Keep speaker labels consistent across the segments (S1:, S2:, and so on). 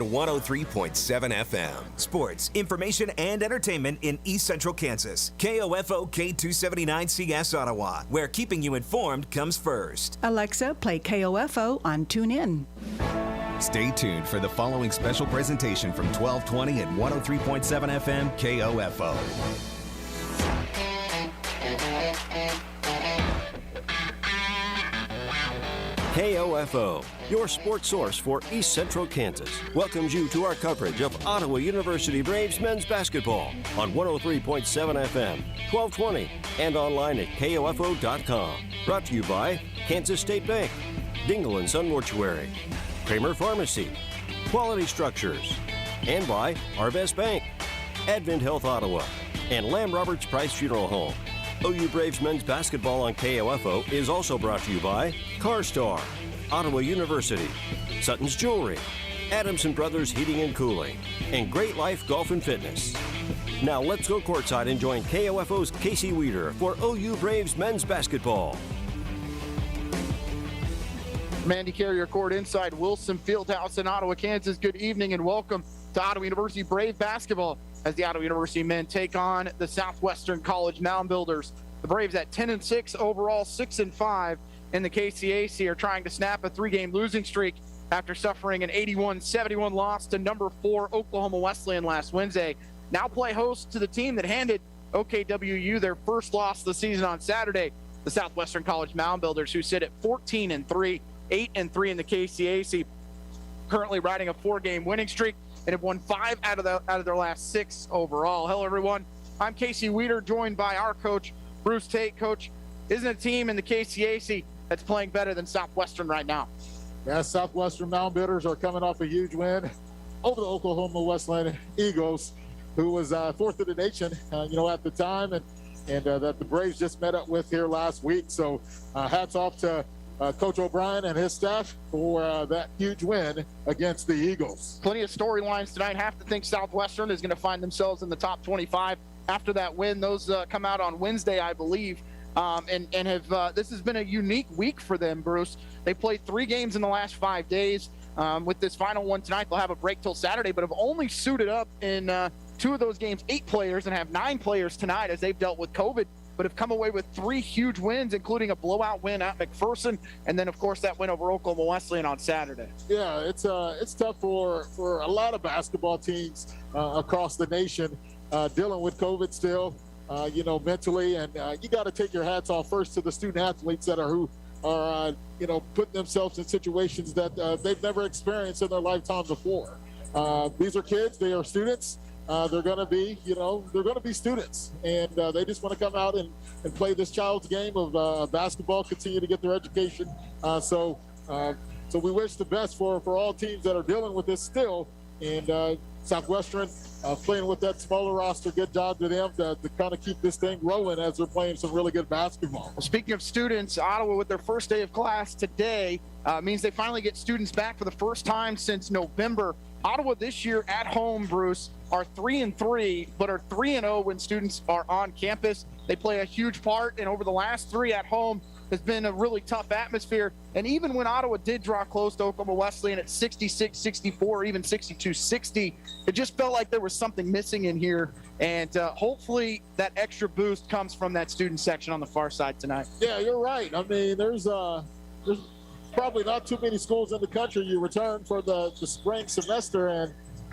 S1: 103.7 FM. Sports, information, and entertainment in East Central Kansas. KOFO K279CS Ottawa, where keeping you informed comes first.
S2: Alexa, play KOFO on TuneIn.
S1: Stay tuned for the following special presentation from 1220 and 103.7 FM KOFO.
S3: KOFO, your sports source for East Central Kansas, welcomes you to our coverage of Ottawa University Braves men's basketball on 103.7 FM, 1220, and online at KOFO.com. Brought to you by Kansas State Bank, Dingle & Son Mortuary, Kramer Pharmacy, Quality Structures, and by Our Best Bank, Advent Health Ottawa, and Lamb Roberts Price Funeral Home. OU Braves men's basketball on KOFO is also brought to you by CarStar, Ottawa University, Sutton's Jewelry, Adamson Brothers Heating and Cooling, and Great Life Golf and Fitness. Now let's go courtside and join KOFO's Casey Weeder for OU Braves men's basketball.
S4: Mandy Carrier Court inside Wilson Fieldhouse in Ottawa, Kansas. Good evening and welcome to Ottawa University Brave basketball as the Ottawa University men take on the Southwestern College Mound Builders. The Braves at 10-6 overall, 6-5 in the KCAC are trying to snap a three-game losing streak after suffering an 81-71 loss to number 4 Oklahoma Wesleyan last Wednesday. Now play host to the team that handed OKWU their first loss of the season on Saturday, the Southwestern College Mound Builders, who sit at 14-3, 8-3 in the KCAC, currently riding a 4-game winning streak and have won 5 out of their last 6 overall. Hello, everyone. I'm Casey Weeder, joined by our coach, Bruce Tate. Coach, isn't a team in the KCAC that's playing better than Southwestern right now?
S5: Yeah, Southwestern Mound Builders are coming off a huge win over the Oklahoma Wesleyan Eagles, who was fourth in the nation, at the time, and that the Braves just met up with here last week. So hats off to Coach O'Brien and his staff for that huge win against the Eagles.
S4: Plenty of storylines tonight. Have to think Southwestern is going to find themselves in the top 25 after that win. Those come out on Wednesday, I believe, and have this has been a unique week for them, Bruce. They played 3 games in the last 5 days. With this final one tonight, they'll have a break till Saturday, but have only suited up in 2 of those games 8 players and have 9 players tonight as they've dealt with COVID, but have come away with 3 huge wins, including a blowout win at McPherson, and then, of course, that win over Oklahoma Wesleyan on Saturday.
S5: Yeah, it's tough for a lot of basketball teams across the nation dealing with COVID still, mentally, and you got to take your hats off first to the student athletes that are putting themselves in situations that they've never experienced in their lifetime before. These are kids, they are students. They're going to be students, and they just want to come out and play this child's game of basketball, continue to get their education. So we wish the best for all teams that are dealing with this still, and Southwestern playing with that smaller roster. Good job to them to kind of keep this thing rolling as they're playing some really good basketball.
S4: Well, speaking of students, Ottawa with their first day of class today means they finally get students back for the first time since November. Ottawa this year at home, Bruce, are 3-3, but are 3-0 when students are on campus. They play a huge part, and over the last 3 at home has been a really tough atmosphere. And even when Ottawa did draw close to Oklahoma Wesleyan at 66-64, even 62-60, it just felt like there was something missing in here. And hopefully that extra boost comes from that student section on the far side tonight.
S5: Yeah, you're right. I mean, there's probably not too many schools in the country you return for the spring semester,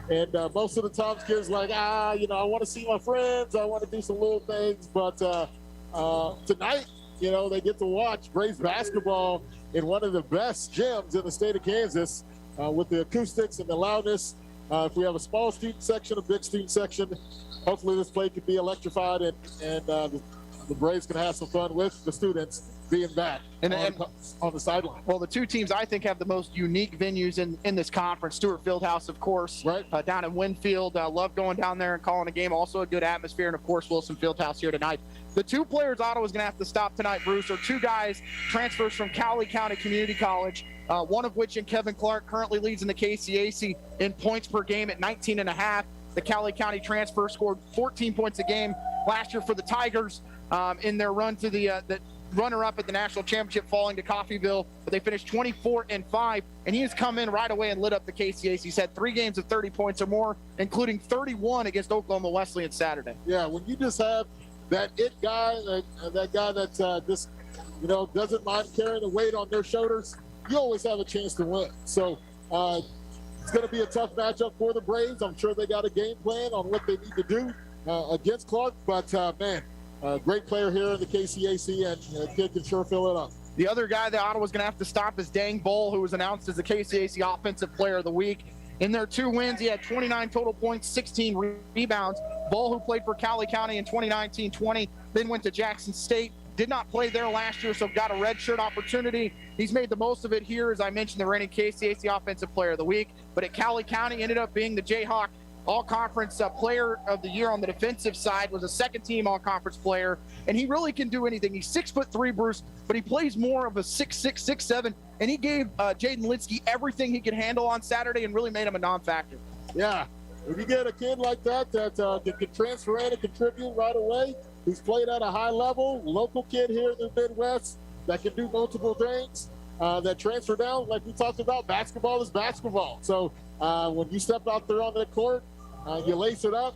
S5: and most of the times kids like, I want to see my friends, I want to do some little things, but tonight, they get to watch Braves basketball in one of the best gyms in the state of Kansas with the acoustics and the loudness. If we have a small student section, a big student section, hopefully this play can be electrified, and the Braves can have some fun with the students being back on the sideline.
S4: Well, the 2 teams I think have the most unique venues in this conference. Stewart Fieldhouse, of course,
S5: right,
S4: down in Winfield. Love going down there and calling a game. Also a good atmosphere. And, of course, Wilson Fieldhouse here tonight. The 2 players Ottawa's going to have to stop tonight, Bruce, are 2 guys, transfers from Cowley County Community College, one of which, in Kevin Clark, currently leads in the KCAC in points per game at 19.5. The Cowley County transfer scored 14 points a game last year for the Tigers in their run to the runner-up at the national championship, falling to Coffeyville, but they finished 24-5, and he has come in right away and lit up the KCAC. He's had 3 games of 30 points or more, including 31 against Oklahoma Wesleyan Saturday.
S5: Yeah, when you just have that it guy, that guy that just, doesn't mind carrying the weight on their shoulders, you always have a chance to win. So it's going to be a tough matchup for the Braves. I'm sure they got a game plan on what they need to do against Clark, but great player here in the KCAC, and kid can sure fill it up.
S4: The other guy that Ottawa's going to have to stop is Dang Bull, who was announced as the KCAC Offensive Player of the Week. In their 2 wins, he had 29 total points, 16 rebounds. Bull, who played for Cowley County in 2019-20, then went to Jackson State. Did not play there last year, so got a redshirt opportunity. He's made the most of it here. As I mentioned, the reigning KCAC Offensive Player of the Week. But at Cowley County, ended up being the Jayhawk All-Conference Player of the Year on the defensive side, was a second-team All-Conference player, and he really can do anything. He's 6'3", Bruce, but he plays more of a 6'6", 6'7", and he gave Jaden Linsky everything he could handle on Saturday and really made him a non-factor.
S5: Yeah, if you get a kid like that can transfer in and contribute right away, who's played at a high level, local kid here in the Midwest that can do multiple things, that transfer down, like we talked about, basketball is basketball. So when you step out there on that court, you lace it up,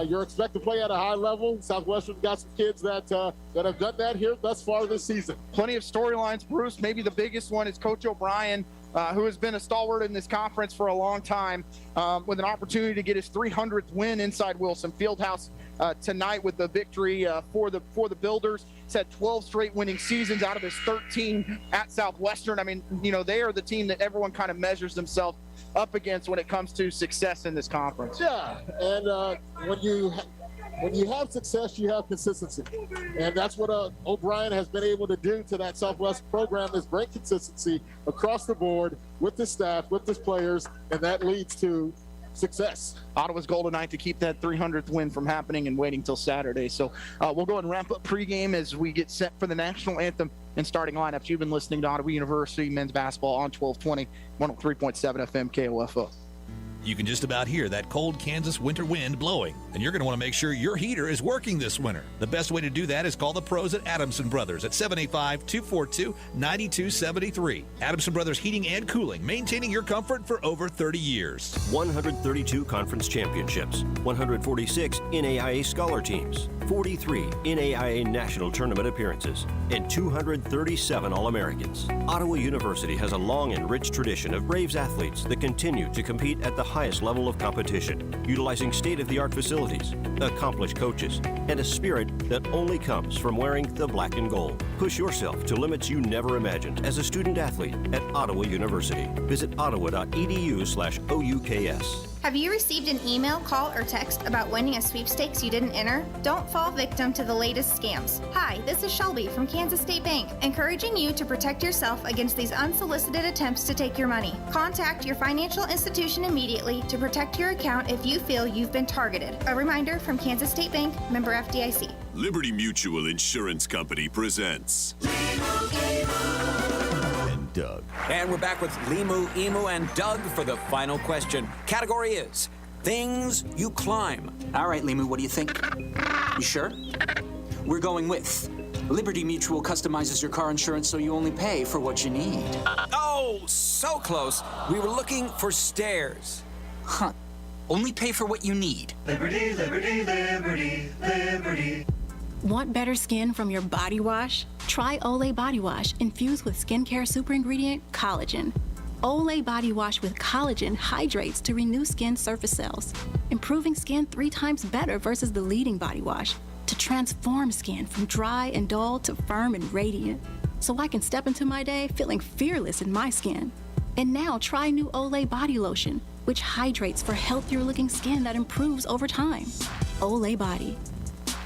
S5: you're expected to play at a high level. Southwestern got some kids that have done that here thus far this season.
S4: Plenty of storylines, Bruce. Maybe the biggest one is Coach O'Brien, who has been a stalwart in this conference for a long time, with an opportunity to get his 300th win inside Wilson Fieldhouse tonight with the victory for the Builders. He's had 12 straight winning seasons out of his 13 at Southwestern. I mean, they are the team that everyone kind of measures themselves up against when it comes to success in this conference.
S5: Yeah, and when you have success, you have consistency, and that's what O'Brien has been able to do to that Southwest program, is bring consistency across the board with the staff, with his players, and that leads to success.
S4: Ottawa's goal tonight to keep that 300th win from happening and waiting till Saturday. So we'll go and wrap up pregame as we get set for the national anthem and starting lineups. You've been listening to Ottawa University men's basketball on 1220, 103.7 FM KOFO.
S6: You can just about hear that cold Kansas winter wind blowing, and you're going to want to make sure your heater is working this winter. The best way to do that is call the pros at Adamson Brothers at 785-242-9273. Adamson Brothers Heating and Cooling, maintaining your comfort for over 30 years.
S3: 132 conference championships, 146 NAIA scholar teams, 43 NAIA national tournament appearances, and 237 All-Americans. Ottawa University has a long and rich tradition of Braves athletes that continue to compete at the highest level of competition, utilizing state-of-the-art facilities, accomplished coaches, and a spirit that only comes from wearing the black and gold. Push yourself to limits you never imagined as a student athlete at Ottawa University. Visit ottawa.edu/OUKS.
S7: Have you received an email, call, or text about winning a sweepstakes you didn't enter? Don't fall victim to the latest scams. Hi, this is Shelby from Kansas State Bank, encouraging you to protect yourself against these unsolicited attempts to take your money. Contact your financial institution immediately to protect your account if you feel you've been targeted. A reminder from Kansas State Bank, member FDIC.
S8: Liberty Mutual Insurance Company presents
S9: Doug. And we're back with Limu, Emu, and Doug for the final question. Category is things you climb.
S10: All right, Limu, what do you think? You sure? We're going with Liberty Mutual customizes your car insurance so you only pay for what you need.
S9: Oh, so close. We were looking for stairs.
S10: Huh. Only pay for what you need.
S11: Liberty, liberty, liberty, liberty.
S2: Want better skin from your body wash? Try Olay Body Wash infused with skincare super ingredient collagen. Olay Body Wash with collagen hydrates to renew skin surface cells, improving skin 3 times better versus the leading body wash to transform skin from dry and dull to firm and radiant, so I can step into my day feeling fearless in my skin. And now try new Olay Body Lotion, which hydrates for healthier looking skin that improves over time. Olay Body.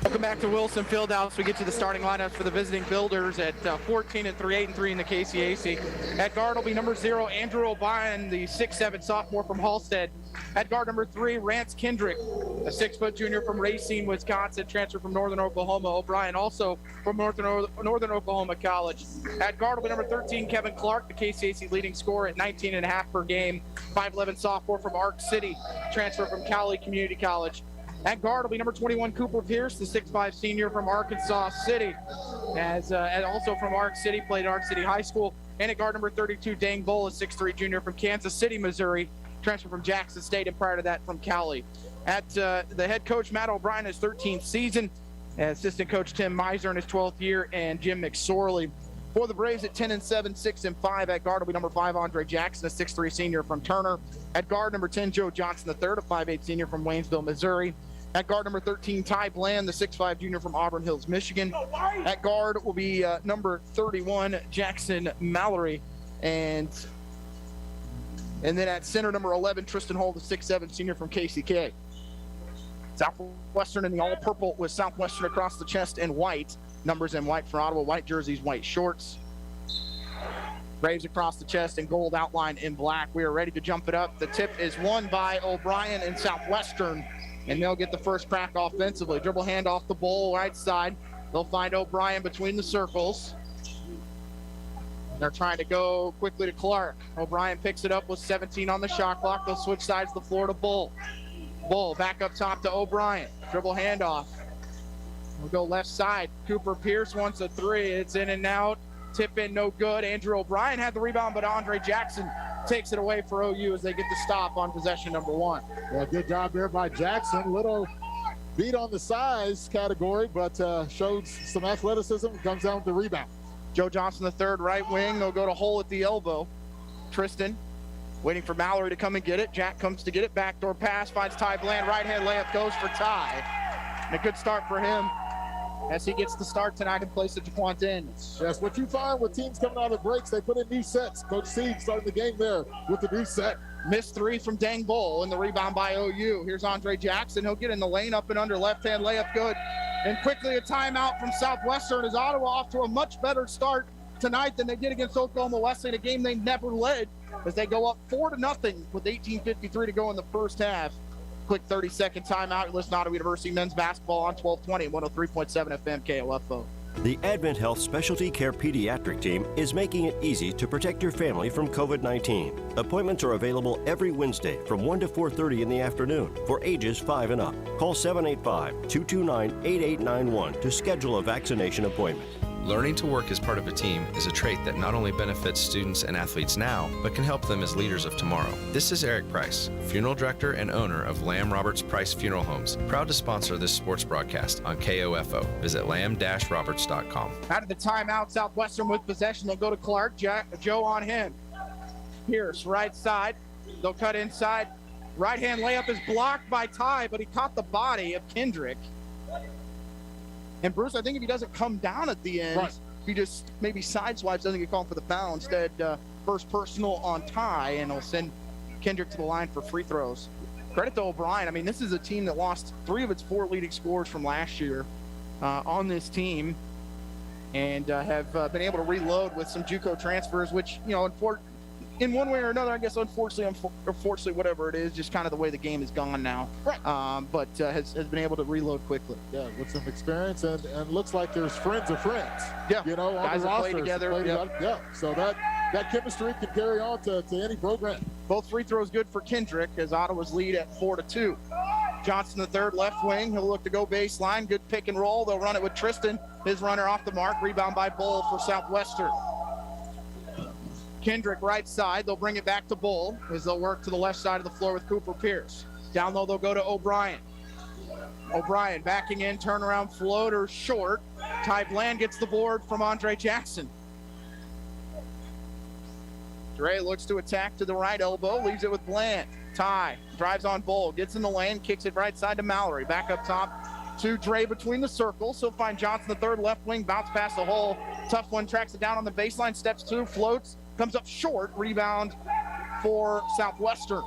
S4: Welcome back to Wilson Fieldhouse. We get to the starting lineups for the visiting Builders at 14-3, 8-3 in the KCAC. At guard will be number 0, Andrew O'Brien, the 6'7" sophomore from Halstead. At guard number 3, Rance Kendrick, a 6-foot junior from Racine, Wisconsin, transferred from Northern Oklahoma. O'Brien also from Northern Oklahoma College. At guard will be number 13, Kevin Clark, the KCAC leading scorer at 19.5 per game. 5'11" sophomore from Arc City, transferred from Cowley Community College. At guard will be number 21, Cooper Pierce, the 6'5 senior from Arkansas City. And also from Ark City, played at Ark City High School. And at guard number 32, Dane Bull, a 6'3 junior from Kansas City, Missouri. Transferred from Jackson State, and prior to that from Cali. At the head coach, Matt O'Brien, his 13th season. Assistant coach Tim Meiser in his 12th year, and Jim McSorley. For the Braves at 10-7, 6-5. At guard will be number 5, Andre Jackson, a 6'3 senior from Turner. At guard, number 10, Joe Johnson III, a 5'8 senior from Waynesville, Missouri. At guard, number 13, Ty Bland, the 6'5 junior from Auburn Hills, Michigan. At guard will be number 31, Jackson Mallory. And then at center, number 11, Tristan Hall, the 6'7 senior from KCK. Southwestern in the all-purple with Southwestern across the chest in white. Numbers in white for Ottawa, white jerseys, white shorts. Braves across the chest and gold outline in black. We are ready to jump it up. The tip is won by O'Brien and Southwestern, and they'll get the first crack offensively. Dribble hand off the bowl, right side. They'll find O'Brien between the circles. They're trying to go quickly to Clark. O'Brien picks it up with 17 on the shot clock. They'll switch sides to the floor to Bull. Bull back up top to O'Brien. Dribble handoff. We'll go left side. Cooper Pierce wants a three. It's in and out. Tip in, no good. Andrew O'Brien had the rebound, but Andre Jackson takes it away for OU as they get the stop on possession number 1.
S5: Yeah, good job there by Jackson. Little beat on the size category, but showed some athleticism. Comes down with the rebound.
S4: Joe Johnson III, right wing. They'll go to Hole at the elbow. Tristan waiting for Mallory to come and get it. Jack comes to get it. Backdoor pass, finds Ty Bland. Right-hand layup goes for Ty. And a good start for him as he gets the start tonight in place of Jaquan Daniels.
S5: Yes, what you find with teams coming out of breaks, they put in new sets. Coach Seed starting the game there with the new set.
S4: Missed three from Dang Bull, and the rebound by OU. Here's Andre Jackson. He'll get in the lane, up and under, left-hand layup good. And quickly a timeout from Southwestern as Ottawa off to a much better start tonight than they did against Oklahoma Wesleyan, a game they never led, as they go up 4-0 with 18:53 to go in the first half. Quick 30-second timeout. You listen to Ottawa University men's basketball on 1220 and 103.7 FM KOFO.
S3: The Advent Health Specialty Care Pediatric Team is making it easy to protect your family from COVID-19. Appointments are available every Wednesday from 1 to 4:30 in the afternoon for ages 5 and up. Call 785-229-8891 to schedule a vaccination appointment.
S12: Learning to work as part of a team is a trait that not only benefits students and athletes now, but can help them as leaders of tomorrow. This is Eric Price, funeral director and owner of Lamb Roberts Price Funeral Homes, proud to sponsor this sports broadcast on KOFO. Visit lamb-roberts.com.
S4: Out of the timeout, Southwestern with possession. They'll go to Clark. Joe on him. Pierce, right side. They'll cut inside. Right-hand layup is blocked by Ty, but he caught the body of Kendrick. And Bruce, I think if he doesn't come down at the end, right, he just maybe sideswipes, doesn't get called for the foul. Instead, first personal on Ty, and he'll send Kendrick to the line for free throws. Credit to O'Brien. I mean, this is a team that lost 3 of its 4 leading scorers from last year on this team, and have been able to reload with some JUCO transfers, which, you know, in one way or another, I guess, unfortunately, whatever it is, just kind of the way the game is gone now. Right. But has been able to reload quickly.
S5: Yeah, with some experience, and looks like there's friends of friends.
S4: Yeah,
S5: you know, on
S4: guys
S5: the
S4: that
S5: roster
S4: play together.
S5: Yeah, so that chemistry can carry on to any program.
S4: Both free throws good for Kendrick as Ottawa's lead at 4-2. Johnson III, left wing. He'll look to go baseline. Good pick and roll. They'll run it with Tristan. His runner off the mark. Rebound by Bull for Southwestern. Kendrick right side. They'll bring it back to Bull as they'll work to the left side of the floor with Cooper Pierce. Down low, they'll go to O'Brien. O'Brien backing in, turnaround floater short. Ty Bland gets the board from Andre Jackson. Dre looks to attack to the right elbow, leaves it with Bland. Ty drives on Bull, gets in the lane, kicks it right side to Mallory. Back up top to Dre between the circles. He'll find Johnson III, left wing, bounce past the hole. Tough one, tracks it down on the baseline, steps 2, floats. Comes up short, rebound for Southwestern.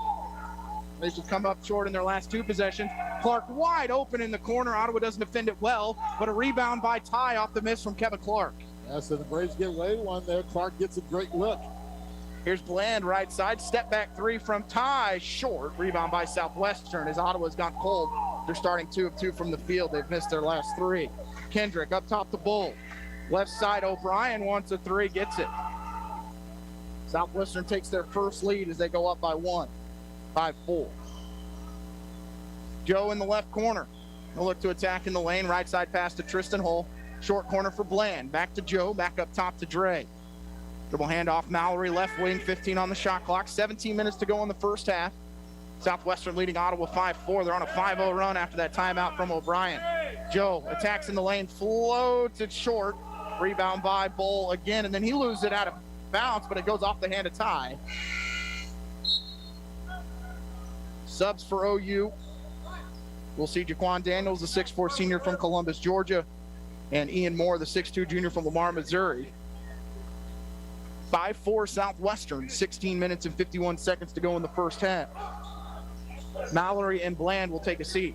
S4: They just come up short in their last 2 possessions. Clark wide open in the corner. Ottawa doesn't defend it well, but a rebound by Ty off the miss from Kevin Clark.
S5: Yeah, so the Braves get away one there. Clark gets a great look.
S4: Here's Bland right side. Step back 3 from Ty, short. Rebound by Southwestern as Ottawa's gone cold. They're starting 2 of 2 from the field. They've missed their last 3. Kendrick up top to Bull. Left side, O'Brien wants a 3, gets it. Southwestern takes their first lead as they go up by 1, 5-4. Joe in the left corner. He'll look to attack in the lane. Right side pass to Tristan Hull. Short corner for Bland. Back to Joe. Back up top to Dre. Dribble handoff. Mallory left wing. 15 on the shot clock. 17 minutes to go in the first half. Southwestern leading Ottawa 5-4. They're on a 5-0 run after that timeout from O'Brien. Joe attacks in the lane. Floats it short. Rebound by Bull again. And then he loses it out of bounds, but it goes off the hand of Ty. Subs for OU. We'll see Jaquan Daniels, the 6'4 senior from Columbus, Georgia, and Ian Moore, the 6'2 junior from Lamar, Missouri. 5-4 Southwestern, 16 minutes and 51 seconds to go in the first half. Mallory and Bland will take a seat.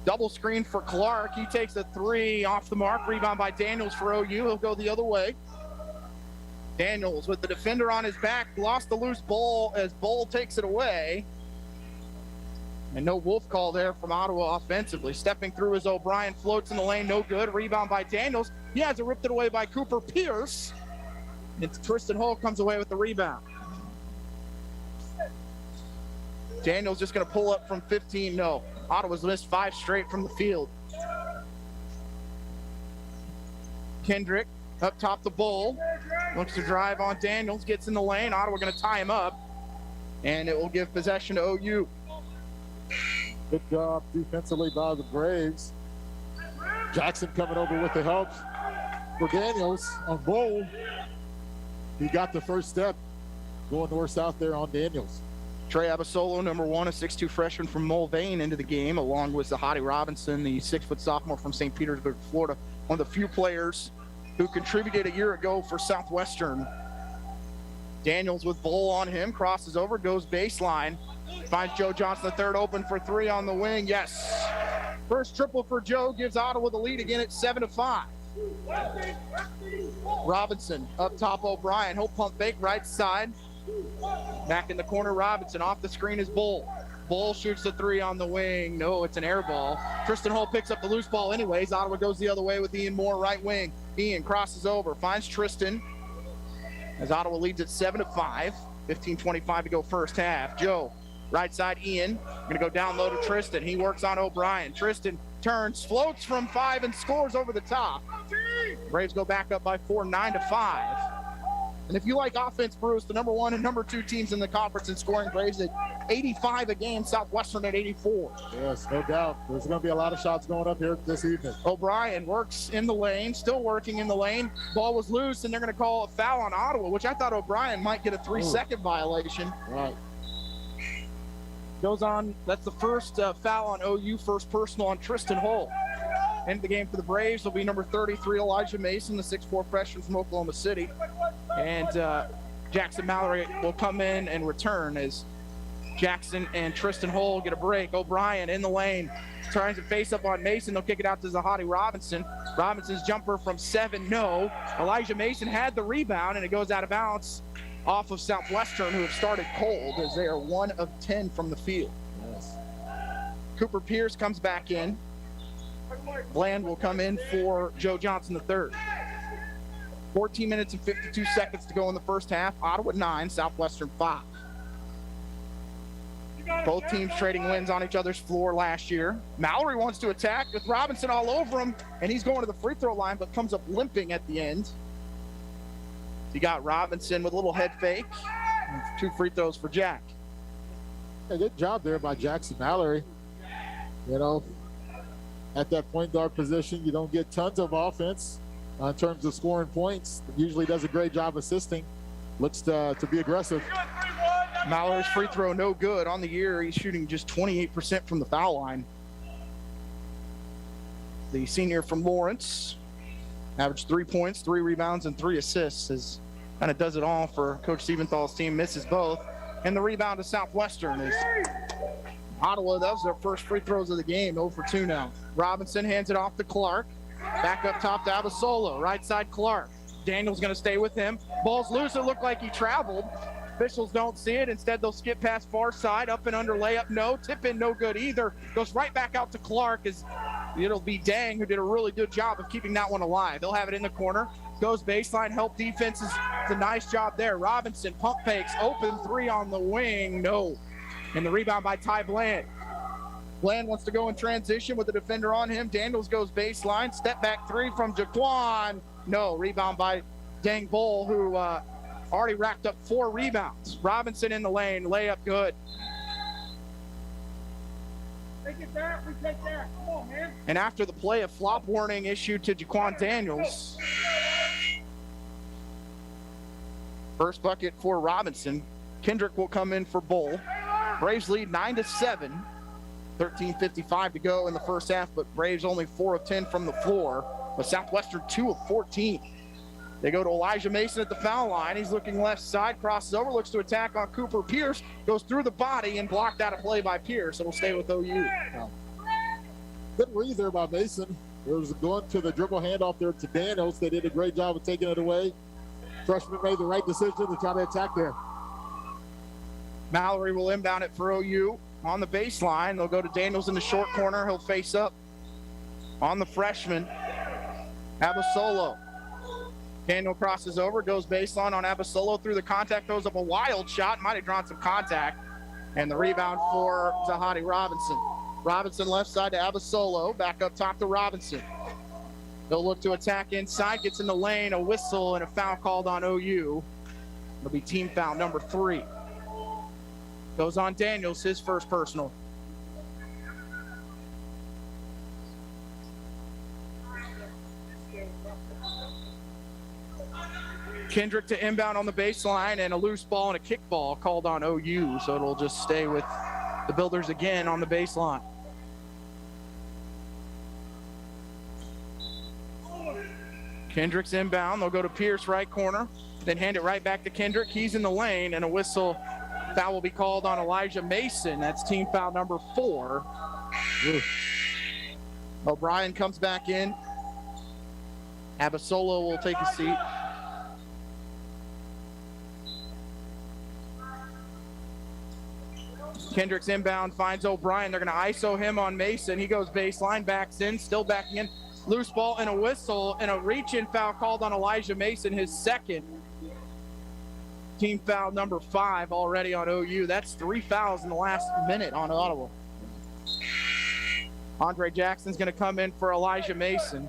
S4: Double screen for Clark. He takes a three off the mark. Rebound by Daniels for OU. He'll go the other way. Daniels with the defender on his back, lost the loose ball as Bull takes it away. And no wolf call there from Ottawa offensively. Stepping through as O'Brien floats in the lane, no good. Rebound by Daniels. He has it ripped it away by Cooper Pierce. And Tristan Hull comes away with the rebound. Daniels just going to pull up from 15. No. Ottawa's missed 5 straight from the field. Kendrick up top the Bull. Looks to drive on Daniels. Gets in the lane. Ottawa going to tie him up. And it will give possession to OU.
S5: Good job defensively by the Braves. Jackson coming over with the help for Daniels on Bull. He got the first step going north-south there on Daniels.
S4: Trey Abasolo, number 1, a 6'2 freshman from Mulvane into the game, along with Zahadi Robinson, the 6-foot sophomore from St. Petersburg, Florida. One of the few players who contributed a year ago for Southwestern. Daniels with Bull on him, crosses over, goes baseline. Finds Joe Johnson III open for 3 on the wing. Yes. First triple for Joe gives Ottawa the lead again at 7-5. Robinson up top O'Brien. He'll pump fake right side. Back in the corner, Robinson. Off the screen is Bull. Bull shoots the 3 on the wing. No, it's an air ball. Tristan Hull picks up the loose ball anyways. Ottawa goes the other way with Ian Moore, right wing. Ian crosses over, finds Tristan. As Ottawa leads at 7-5. 15:25 to go first half. Joe, right side Ian. Gonna go down low to Tristan. He works on O'Brien. Tristan turns, floats from 5 and scores over the top. Braves go back up by 4, 9-5. And if you like offense, Bruce, the number 1 and number 2 teams in the conference in scoring, Braves at 85 a game, Southwestern at 84.
S5: Yes, no doubt. There's going to be a lot of shots going up here this evening.
S4: O'Brien works in the lane, still working in the lane. Ball was loose, and they're going to call a foul on Ottawa, which I thought O'Brien might get a 3-second violation.
S5: Right.
S4: Goes on, that's the first foul on OU, first personal on Tristan Hull. End of the game for the Braves will be number 33, Elijah Mason, the 6'4 freshman from Oklahoma City. And Jackson Mallory will come in and return as Jackson and Tristan Hull get a break. O'Brien in the lane, trying to face up on Mason. They'll kick it out to Zahadi Robinson. Robinson's jumper from 7, no. Elijah Mason had the rebound, and it goes out of bounds off of Southwestern, who have started cold as they are 1 of 10 from the field.
S5: Yes.
S4: Cooper Pierce comes back in. Bland will come in for Joe Johnson III. 14 minutes and 52 seconds to go in the first half. Ottawa 9, Southwestern 5. Both teams trading wins on each other's floor last year. Mallory wants to attack with Robinson all over him, and he's going to the free throw line, but comes up limping at the end. You got Robinson with a little head fake. 2 free throws for Jack.
S5: A good job there by Jackson Mallory. You know, at that point guard position, you don't get tons of offense in terms of scoring points. Usually does a great job assisting. Looks to be aggressive.
S4: Mallory's free throw no good. On the year, he's shooting just 28% from the foul line. The senior from Lawrence averaged 3 points, 3 rebounds, and 3 assists. As kind of does it all for Coach Sieventhal's team. Misses both. And the rebound to Southwestern is Ottawa. That was their first free throws of the game. 0 for 2 now. Robinson hands it off to Clark. Back up top to Abasolo. Right side Clark. Daniel's going to stay with him. Ball's loose. It looked like he traveled. Officials don't see it. Instead, they'll skip past far side. Up and under layup, no. Tip in, no good either. Goes right back out to Clark as it'll be Dang, who did a really good job of keeping that one alive. They'll have it in the corner. Goes baseline, help defenses. It's a nice job there. Robinson pump fakes, open 3 on the wing, no. And the rebound by Ty Bland. Bland wants to go in transition with the defender on him. Daniels goes baseline. Step back three from Jaquan. No, rebound by Dang Bull, who already racked up 4 rebounds. Robinson in the lane, layup good.
S11: Take it back, we take that. Come on, man.
S4: And after the play, a flop warning issued to Jaquan Daniels. First bucket for Robinson. Kendrick will come in for Bull. Braves lead 9-7. 13:55 to go in the first half, but Braves only 4 of 10 from the floor. But Southwestern 2 of 14. They go to Elijah Mason at the foul line. He's looking left side, crosses over, looks to attack on Cooper Pierce, goes through the body and blocked out of play by Pierce. It'll stay with OU.
S5: Good read there by Mason. It was going to the dribble handoff there to Daniels. They did a great job of taking it away. Freshman made the right decision to try to attack there.
S4: Mallory will inbound it for OU on the baseline. They'll go to Daniels in the short corner. He'll face up on the freshman, Abasolo. Daniel crosses over, goes baseline on Abasolo through the contact, throws up a wild shot, might have drawn some contact, and the rebound for Zahadi Robinson. Robinson left side to Abasolo, back up top to Robinson. They'll look to attack inside, gets in the lane, a whistle, and a foul called on OU. It'll be team foul number 3. Goes on Daniels, his first personal. Kendrick to inbound on the baseline, and a loose ball and a kick ball called on OU, so it'll just stay with the Builders again on the baseline. Kendrick's inbound. They'll go to Pierce, right corner, then hand it right back to Kendrick. He's in the lane, and a whistle. Foul will be called on Elijah Mason. That's team foul number 4. O'Brien comes back in. Abasolo will take a seat. Kendrick's inbound, finds O'Brien. They're going to ISO him on Mason. He goes baseline, backs in, still backing in. Loose ball and a whistle, and a reach-in foul called on Elijah Mason, his second. Team foul number 5 already on OU. That's 3 fouls in the last minute on Ottawa. Andre Jackson's going to come in for Elijah Mason.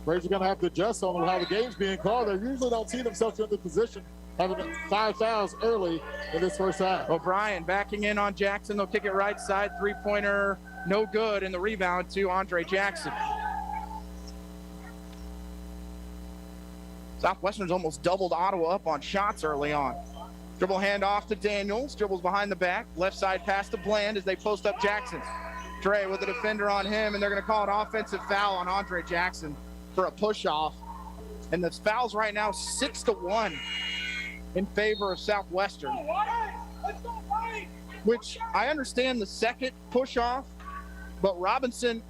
S5: Braves are going to have to adjust on how the game's being called. They usually don't see themselves in the position having 5 fouls early in this first half.
S4: O'Brien backing in on Jackson. They'll kick it right side. Three-pointer, no good, and the rebound to Andre Jackson. Southwestern's almost doubled Ottawa up on shots early on. Dribble handoff to Daniels. Dribbles behind the back. Left side pass to Bland as they post up Jackson. Dre with the defender on him, and they're going to call an offensive foul on Andre Jackson for a push-off. And the foul's right now 6-1 in favor of Southwestern. Which I understand the second push-off, but Robinson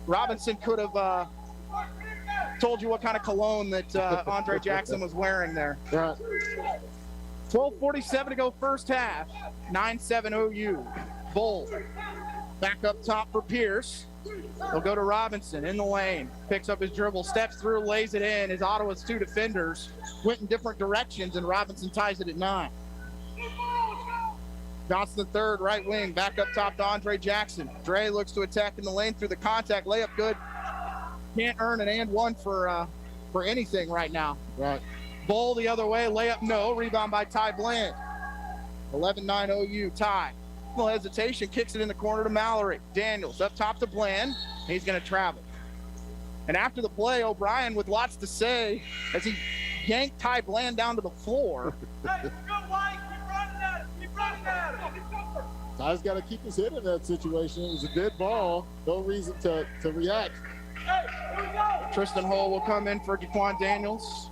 S4: could have told you what kind of cologne that Andre Jackson was wearing there.
S5: Right.
S4: 12:47 to go first half. 9-7 OU. Bull back up top for Pierce. They'll go to Robinson in the lane. Picks up his dribble, steps through, lays it in. As Ottawa's 2 defenders went in different directions, and Robinson ties it at 9. Johnson the third, right wing, back up top to Andre Jackson. Dre looks to attack in the lane through the contact. Layup good. Can't earn an and one for anything right now.
S5: Right.
S4: Bull the other way, layup no. Rebound by Ty Bland. 11-9 OU, Ty. No hesitation, kicks it in the corner to Mallory. Daniels up top to Bland. He's going to travel. And after the play, O'Brien with lots to say as he yanked Ty Bland down to the floor.
S5: Ty's got to keep his head in that situation. It was a dead ball. No reason to react.
S4: Tristan Hull will come in for Jaquan Daniels.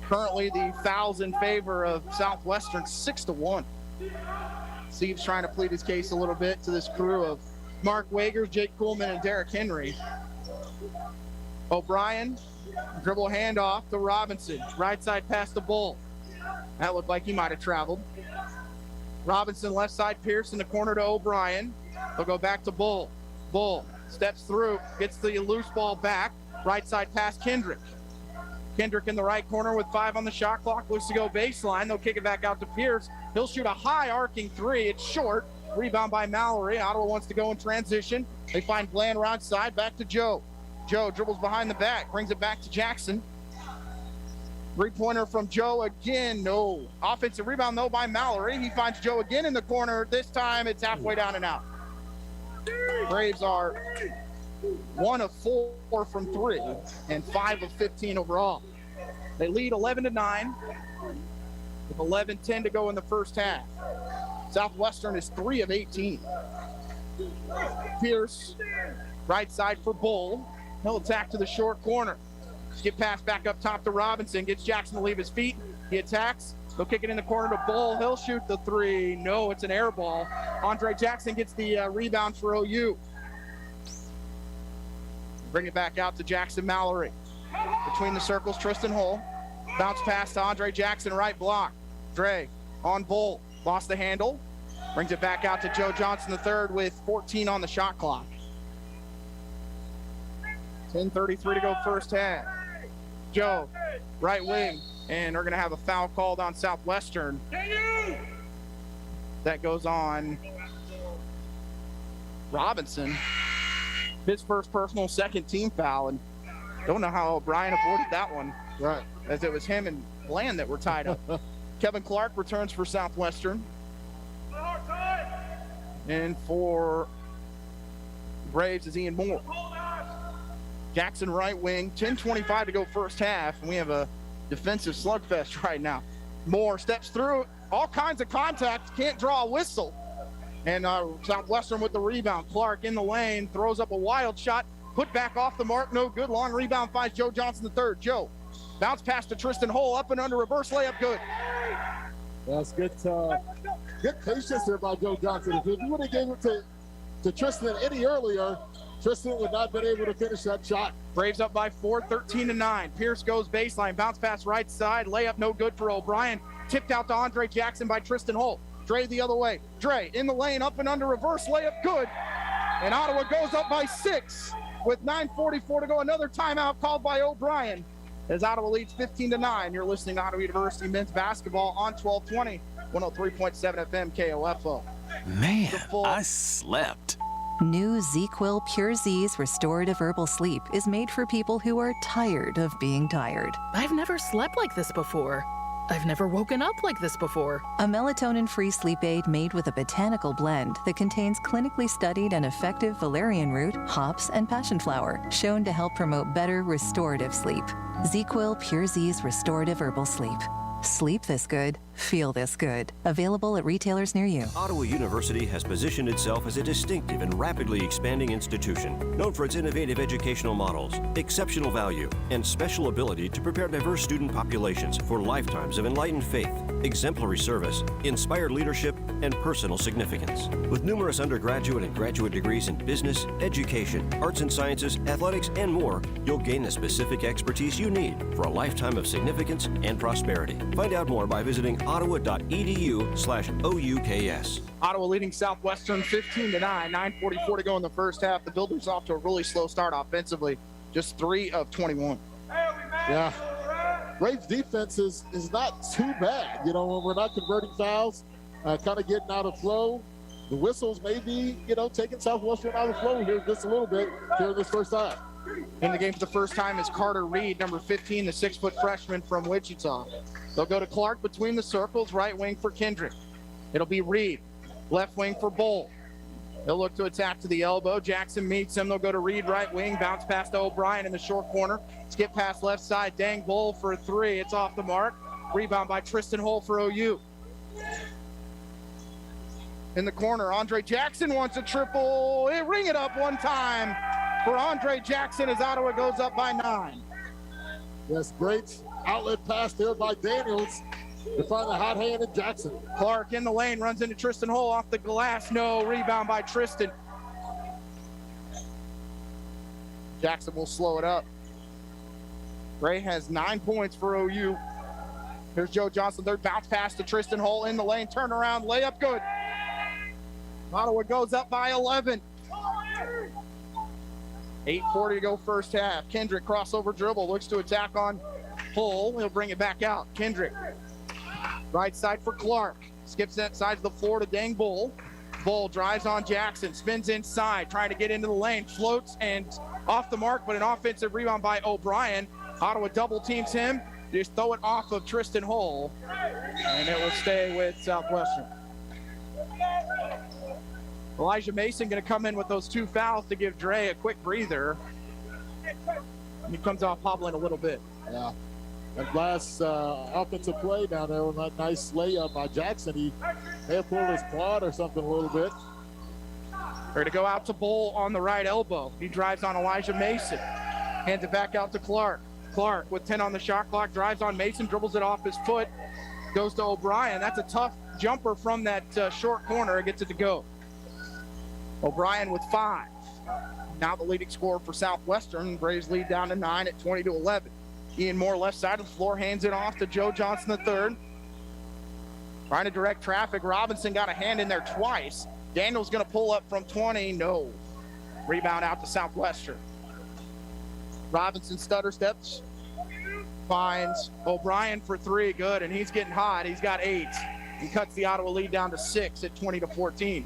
S4: Currently the fouls in favor of Southwestern 6-1. Steve's trying to plead his case a little bit to this crew of Mark Wagers, Jake Kuhlman, and Derek Henry. O'Brien, dribble handoff to Robinson. Right side pass to Bull. That looked like he might have traveled. Robinson left side, Pierce in the corner to O'Brien. They'll go back to Bull. Bull steps through, gets the loose ball back. Right side pass Kendrick. Kendrick in the right corner with 5 on the shot clock. Looks to go baseline. They'll kick it back out to Pierce. He'll shoot a high arcing 3. It's short. Rebound by Mallory. Ottawa wants to go in transition. They find Bland right side. Back to Joe. Joe dribbles behind the back. Brings it back to Jackson. 3-pointer from Joe again. No. Offensive rebound, though, by Mallory. He finds Joe again in the corner. This time it's halfway down and out. Braves are 1 of 4 from 3 and 5 of 15 overall. They lead 11-9 with 11:10 to go in the first half. Southwestern is 3 of 18. Pierce, right side for Bull. He'll attack to the short corner. Skip pass back up top to Robinson. Gets Jackson to leave his feet. He attacks. They'll kick it in the corner to Bull. He'll shoot the 3. No, it's an air ball. Andre Jackson gets the rebound for OU. Bring it back out to Jackson Mallory. Between the circles, Tristan Hull. Bounce pass to Andre Jackson, right block. Dre on Bull. Lost the handle. Brings it back out to Joe Johnson III with 14 on the shot clock. 10:33 to go first half. Joe, right wing, and they're going to have a foul called on Southwestern. That goes on Robinson. His first personal second team foul, and don't know how O'Brien avoided that one.
S5: Right.
S4: As it was him and Bland that were tied up. Kevin Clark returns for Southwestern. And for Braves is Ian Moore. Jackson right wing, 10:25 to go first half, and we have a defensive slugfest right now. Moore steps through, all kinds of contact, can't draw a whistle. And Southwestern with the rebound. Clark in the lane, throws up a wild shot, put back off the mark, no good. Long rebound finds Joe Johnson III. Joe, bounce pass to Tristan Hull, up and under, reverse layup, good.
S5: That's good. Good patience there by Joe Johnson. If you would have gave it to Tristan any earlier, Tristan would not have been able to finish that shot.
S4: Braves up by 4, 13-9. Pierce goes baseline, bounce pass right side, layup no good for O'Brien. Tipped out to Andre Jackson by Tristan Hull. Dre the other way. Dre in the lane, up and under, reverse layup, good. And Ottawa goes up by 6 with 9:44 to go. Another timeout called by O'Brien as Ottawa leads 15-9. You're listening to Ottawa University men's basketball on 1220, 103.7 FM KOFO.
S13: Man, I slept.
S14: New ZQuil Pure Z's Restorative Herbal Sleep is made for people who are tired of being tired.
S15: I've never slept like this before. I've never woken up like this before.
S14: A melatonin-free sleep aid made with a botanical blend that contains clinically studied and effective valerian root, hops, and passion flower, shown to help promote better restorative sleep. ZQuil Pure Z's Restorative Herbal Sleep. Sleep this good, feel this good. Available at retailers near you.
S3: Ottawa University has positioned itself as a distinctive and rapidly expanding institution, known for its innovative educational models, exceptional value, and special ability to prepare diverse student populations for lifetimes of enlightened faith, exemplary service, inspired leadership, and personal significance. With numerous undergraduate and graduate degrees in business, education, arts and sciences, athletics, and more, you'll gain the specific expertise you need for a lifetime of significance and prosperity. Find out more by visiting ottawa.edu/OUKS.
S4: Ottawa leading Southwestern 15-9, 9:44 to go in the first half. The Builders off to a really slow start offensively, just 3 of 21.
S5: Yeah. Braves defense is not too bad. You know, when we're not converting fouls, kind of getting out of flow. The whistles may be, taking Southwestern out of flow here just a little bit here in this first half.
S4: In the game for the first time is Carter Reed, number 15, the 6-foot freshman from Wichita. They'll go to Clark between the circles, right wing for Kendrick. It'll be Reed, left wing for Bull. They'll look to attack to the elbow. Jackson meets him. They'll go to Reed, right wing, bounce pass to O'Brien in the short corner. Skip pass left side, Dang Bull for a 3. It's off the mark. Rebound by Tristan Hull for OU. In the corner, Andre Jackson wants a triple. Ring it up one time for Andre Jackson as Ottawa goes up by 9.
S5: Yes, great outlet pass there by Daniels to find the hot hand in Jackson.
S4: Clark in the lane, runs into Tristan Hull off the glass. No, rebound by Tristan. Jackson will slow it up. Ray has 9 points for OU. Here's Joe Johnson, third bounce pass to Tristan Hull in the lane, turnaround, layup, good. Ottawa goes up by 11. 8:40 to go first half. Kendrick crossover dribble, looks to attack on Pull, he'll bring it back out. Kendrick, right side for Clark. Skips that side of the floor to Dang Bull. Bull drives on Jackson, spins inside, trying to get into the lane, floats and off the mark, but an offensive rebound by O'Brien. Ottawa double teams him. Just throw it off of Tristan Hull, and it will stay with Southwestern. Elijah Mason going to come in with those 2 fouls to give Dre a quick breather. He comes off hobbling a little bit.
S5: Yeah. That last offensive play down there with that nice layup by Jackson, he may have pulled his quad or something a little bit.
S4: Ready to go out to Bull on the right elbow. He drives on Elijah Mason. Hands it back out to Clark. Clark with 10 on the shot clock, drives on Mason, dribbles it off his foot, goes to O'Brien. That's a tough jumper from that short corner. It gets it to go. O'Brien with 5. Now the leading scorer for Southwestern. Braves lead down to 9 at 20-11. Ian Moore, left side of the floor, hands it off to Joe Johnson III. Trying to direct traffic. Robinson got a hand in there twice. Daniel's going to pull up from 20. No. Rebound out to Southwestern. Robinson stutter steps. Finds O'Brien for 3. Good, and he's getting hot. He's got 8. He cuts the Ottawa lead down to 6 at 20-14.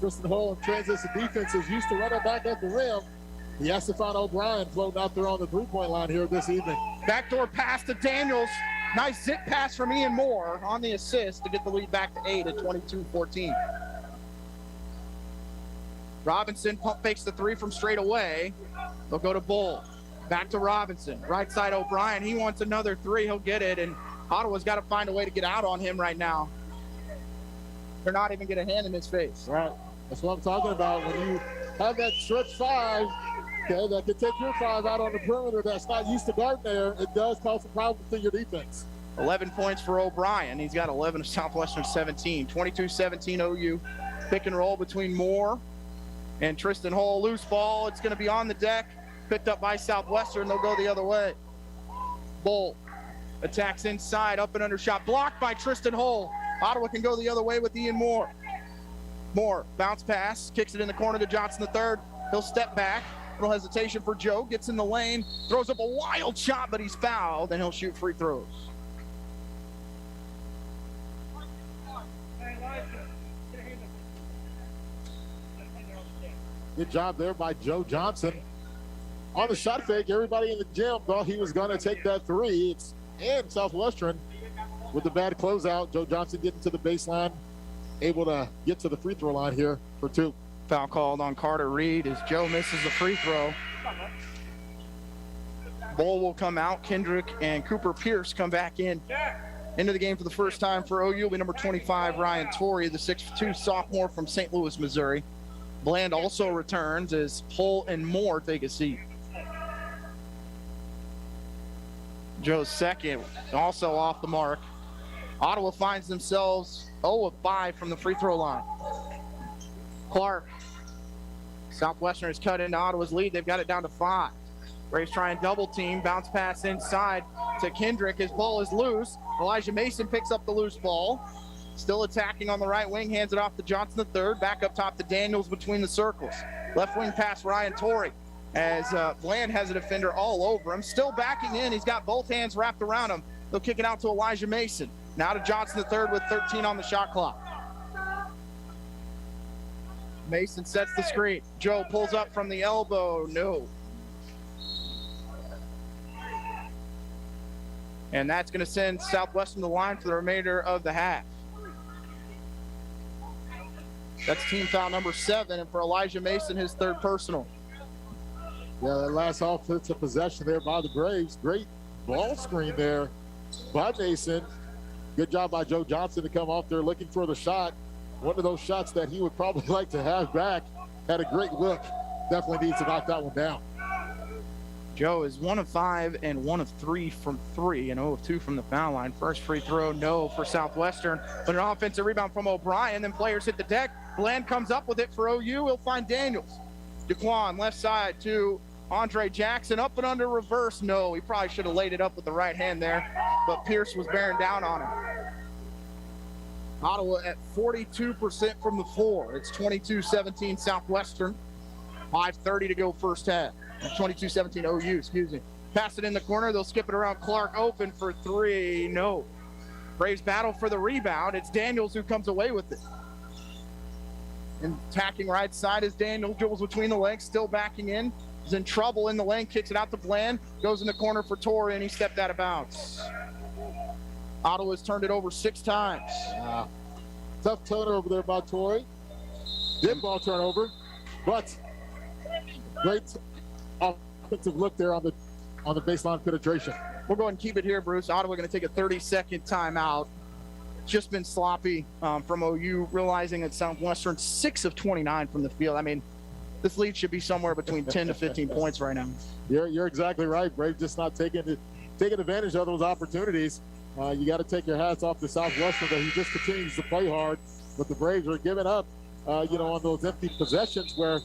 S5: Tristan Hull in transition defense is used to running back at the rim. He has to find O'Brien floating out there on the three-point line here this evening.
S4: Backdoor pass to Daniels. Nice zip pass from Ian Moore on the assist to get the lead back to 8 at 22-14. Robinson pump fakes the 3 from straight away. They'll go to Bull. Back to Robinson. Right side O'Brien. He wants another 3. He'll get it, and Ottawa's got to find a way to get out on him right now. They're not even get a hand in his face.
S5: Right. That's what I'm talking about. When you have that stretch 5, okay, that can take your 5 out on the perimeter that's not used to guarding there, it does cause some problems to your defense.
S4: 11 points for O'Brien. He's got 11 of Southwestern 17. 22-17 OU. Pick and roll between Moore and Tristan Hull. Loose ball. It's going to be on the deck. Picked up by Southwestern. They'll go the other way. Bull attacks inside. Up and under shot. Blocked by Tristan Hull. Ottawa can go the other way with Ian Moore. Moore, bounce pass, kicks it in the corner to Johnson III. He'll step back. Little hesitation for Joe. Gets in the lane. Throws up a wild shot, but he's fouled, and he'll shoot free throws.
S5: Good job there by Joe Johnson. On the shot fake, everybody in the gym thought he was going to take that 3. And Southwestern with the bad closeout. Joe Johnson getting to the baseline, able to get to the free throw line here for 2.
S4: Foul called on Carter Reed as Joe misses the free throw. Bull will come out. Kendrick and Cooper Pierce come back into the game for the first time for OU. Will be number 25, Ryan Torre, the 6'2" sophomore from St. Louis, Missouri. Bland also returns as Hull and Moore take a seat. Joe's second, also off the mark. Ottawa finds themselves 0 of 5 from the free throw line. Clark. Southwestern has cut into Ottawa's lead. They've got it down to 5. Braves try and double team. Bounce pass inside to Kendrick. His ball is loose. Elijah Mason picks up the loose ball. Still attacking on the right wing. Hands it off to Johnson III. Back up top to Daniels between the circles. Left wing pass Ryan Torre as Bland has a defender all over him. Still backing in. He's got both hands wrapped around him. They'll kick it out to Elijah Mason. Now to Johnson III with 13 on the shot clock. Mason sets the screen. Joe pulls up from the elbow. No. And that's going to send Southwestern to the line for the remainder of the half. That's team foul number 7, and for Elijah Mason, his 3rd personal.
S5: Yeah, that last offensive possession there by the Braves. Great ball screen there by Mason. Good job by Joe Johnson to come off there looking for the shot. One of those shots that he would probably like to have back. Had a great look. Definitely needs to knock that one down.
S4: Joe is 1 of 5 and 1 of 3 from 3 and 0 of 2 from the foul line. First free throw, no for Southwestern. But an offensive rebound from O'Brien. Then players hit the deck. Bland comes up with it for OU. He'll find Daniels. DeQuan left side to Andre Jackson. Up and under reverse. No, he probably should have laid it up with the right hand there. But Pierce was bearing down on him. Ottawa at 42% from the floor. It's 22-17 Southwestern. 5:30 to go first half. 22-17 OU, excuse me. Pass it in the corner. They'll skip it around. Clark open for three. No. Braves battle for the rebound. It's Daniels who comes away with it. And attacking right side is Daniels. Dribbles between the legs. Still backing in. Is in trouble in the lane. Kicks it out to Bland. Goes in the corner for Torre, and he stepped out of bounds. Ottawa's turned it over 6 times.
S5: Tough turnover there by Torre. Did ball turnover, but great offensive look there on the baseline penetration.
S4: We'll go ahead and keep it here, Bruce. Ottawa going to take a 30-second timeout. Just been sloppy from OU, realizing that Southwestern 6 of 29 from the field. I mean, this lead should be somewhere between 10 to 15 points right now.
S5: You're exactly right, Brave. Just not taking advantage of those opportunities. You got to take your hats off to Southwestern that he just continues to play hard, but the Braves are giving up, on those empty possessions where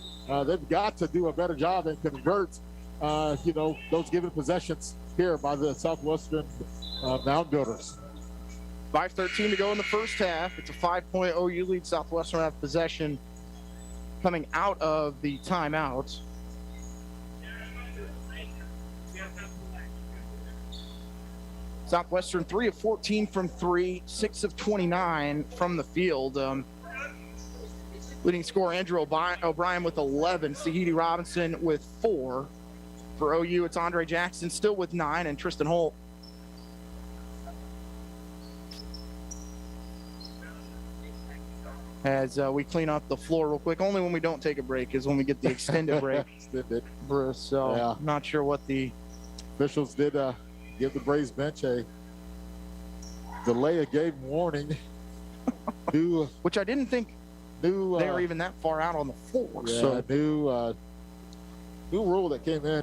S5: they've got to do a better job and convert, those given possessions here by the Southwestern Mound Builders.
S4: 5:13 to go in the first half. It's a 5-point OU lead. Southwestern have possession coming out of the timeout. Southwestern 3 of 14 from 3, 6 of 29 from the field. Leading scorer Andrew O'Brien with 11, Sahidi Robinson with 4. For OU, it's Andre Jackson still with 9, and Tristan Holt. As we clean up the floor real quick. Only when we don't take a break is when we get the extended break. Bruce, so yeah. I'm not sure what the
S5: officials did give the Braves bench a delay a game warning.
S4: Which I didn't think they were even that far out on the floor.
S5: Yeah,
S4: so
S5: new rule that came in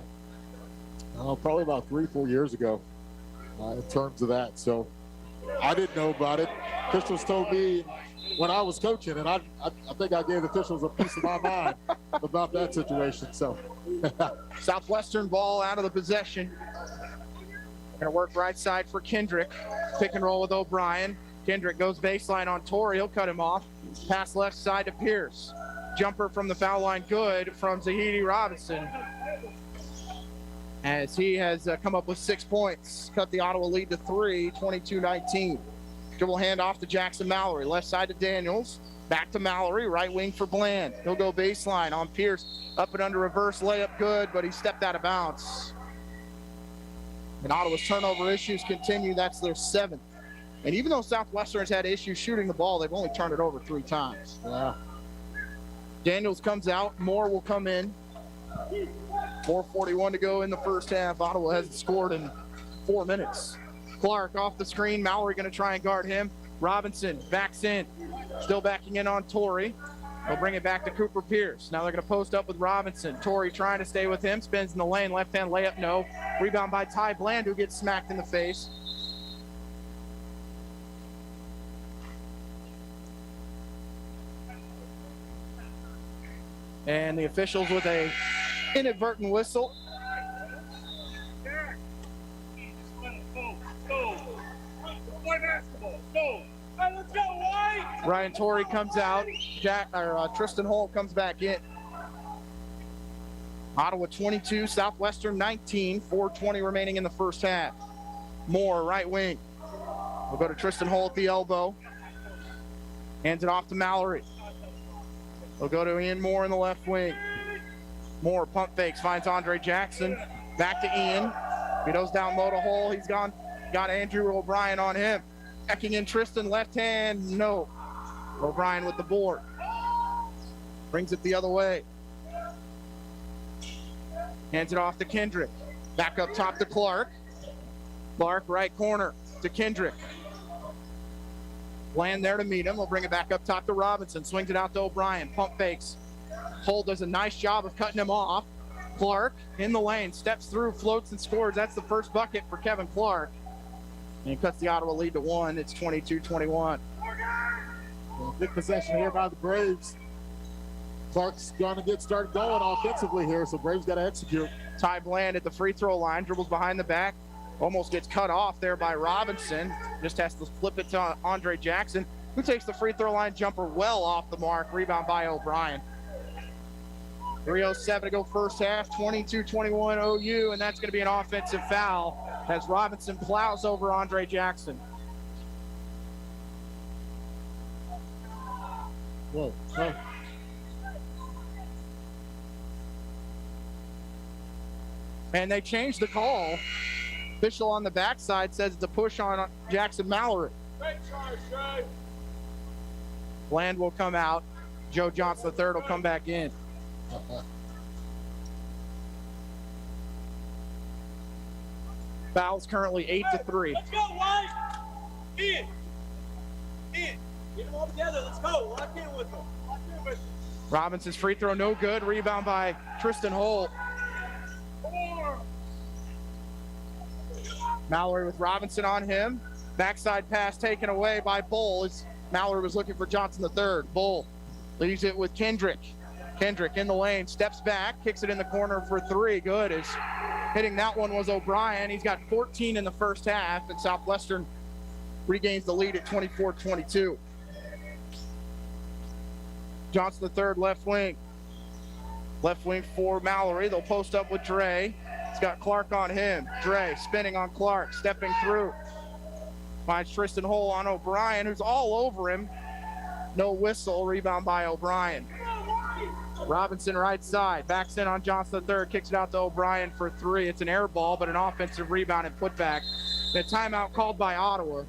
S5: probably about 3-4 years ago in terms of that. So I didn't know about it. Officials told me when I was coaching, and I think I gave officials a piece of my mind about that situation. So
S4: Southwestern ball out of the possession. Gonna work right side for Kendrick. Pick and roll with O'Brien. Kendrick goes baseline on Torre. He'll cut him off. Pass left side to Pierce. Jumper from the foul line, good from Sahidi Robinson. As he has come up with 6 points. Cut the Ottawa lead to 3, 22-19. Dribble hand off to Jackson Mallory. Left side to Daniels. Back to Mallory. Right wing for Bland. He'll go baseline on Pierce. Up and under reverse layup, good, but he stepped out of bounds. And Ottawa's turnover issues continue. That's their 7th. And even though Southwestern's had issues shooting the ball, they've only turned it over 3 times.
S5: Yeah.
S4: Daniels comes out. Moore will come in. 4:41 to go in the first half. Ottawa hasn't scored in 4 minutes. Clark off the screen. Mallory going to try and guard him. Robinson backs in. Still backing in on Torre. They'll bring it back to Cooper Pierce. Now they're going to post up with Robinson. Torre trying to stay with him. Spins in the lane. Left-hand layup, no. Rebound by Ty Bland, who gets smacked in the face. And the officials with a inadvertent whistle. Ryan Torre comes out. Tristan Holt comes back in. Ottawa 22, Southwestern 19, 4:20 remaining in the first half. Moore, right wing. We'll go to Tristan Holt at the elbow. Hands it off to Mallory. We'll go to Ian Moore in the left wing. Moore pump fakes, finds Andre Jackson. Back to Ian. He goes down low to Hole. He's got Andrew O'Brien on him. Backing in Tristan, left hand, no. O'Brien with the board. Brings it the other way. Hands it off to Kendrick. Back up top to Clark. Clark, right corner to Kendrick. Bland there to meet him. We'll bring it back up top to Robinson. Swings it out to O'Brien. Pump fakes. Holt does a nice job of cutting him off. Clark in the lane. Steps through, floats, and scores. That's the first bucket for Kevin Clark. And he cuts the Ottawa lead to 1. It's 22-21.
S5: Well, big possession here by the Braves. Clark's going to get started going offensively here, so Braves got to execute.
S4: Ty Bland at the free throw line. Dribbles behind the back. Almost gets cut off there by Robinson. Just has to flip it to Andre Jackson, who takes the free throw line jumper well off the mark. Rebound by O'Brien. 3:07 to go first half, 22-21 OU, and that's going to be an offensive foul as Robinson plows over Andre Jackson.
S5: Whoa.
S4: And they changed the call. Official on the backside says it's a push on Jackson Mallory. Bland will come out. Joe Johnson III will come back in. Foul's currently 8-3.
S11: Let's go, White! In! Get them all together. Let's go. Lock in with them.
S4: Robinson's free throw no good. Rebound by Tristan Holt. Mallory with Robinson on him. Backside pass taken away by Bull as Mallory was looking for Johnson III. Bull leaves it with Kendrick. Kendrick in the lane, steps back, kicks it in the corner for three. Good. As hitting that one was O'Brien. He's got 14 in the first half, and Southwestern regains the lead at 24-22. Johnson III left wing. Left wing for Mallory. They'll post up with Dre. He's got Clark on him. Dre spinning on Clark, stepping through. Finds Tristan Hole on O'Brien, who's all over him. No whistle. Rebound by O'Brien. Robinson right side. Backs in on Johnson III. Kicks it out to O'Brien for three. It's an air ball, but an offensive rebound and putback. The timeout called by Ottawa.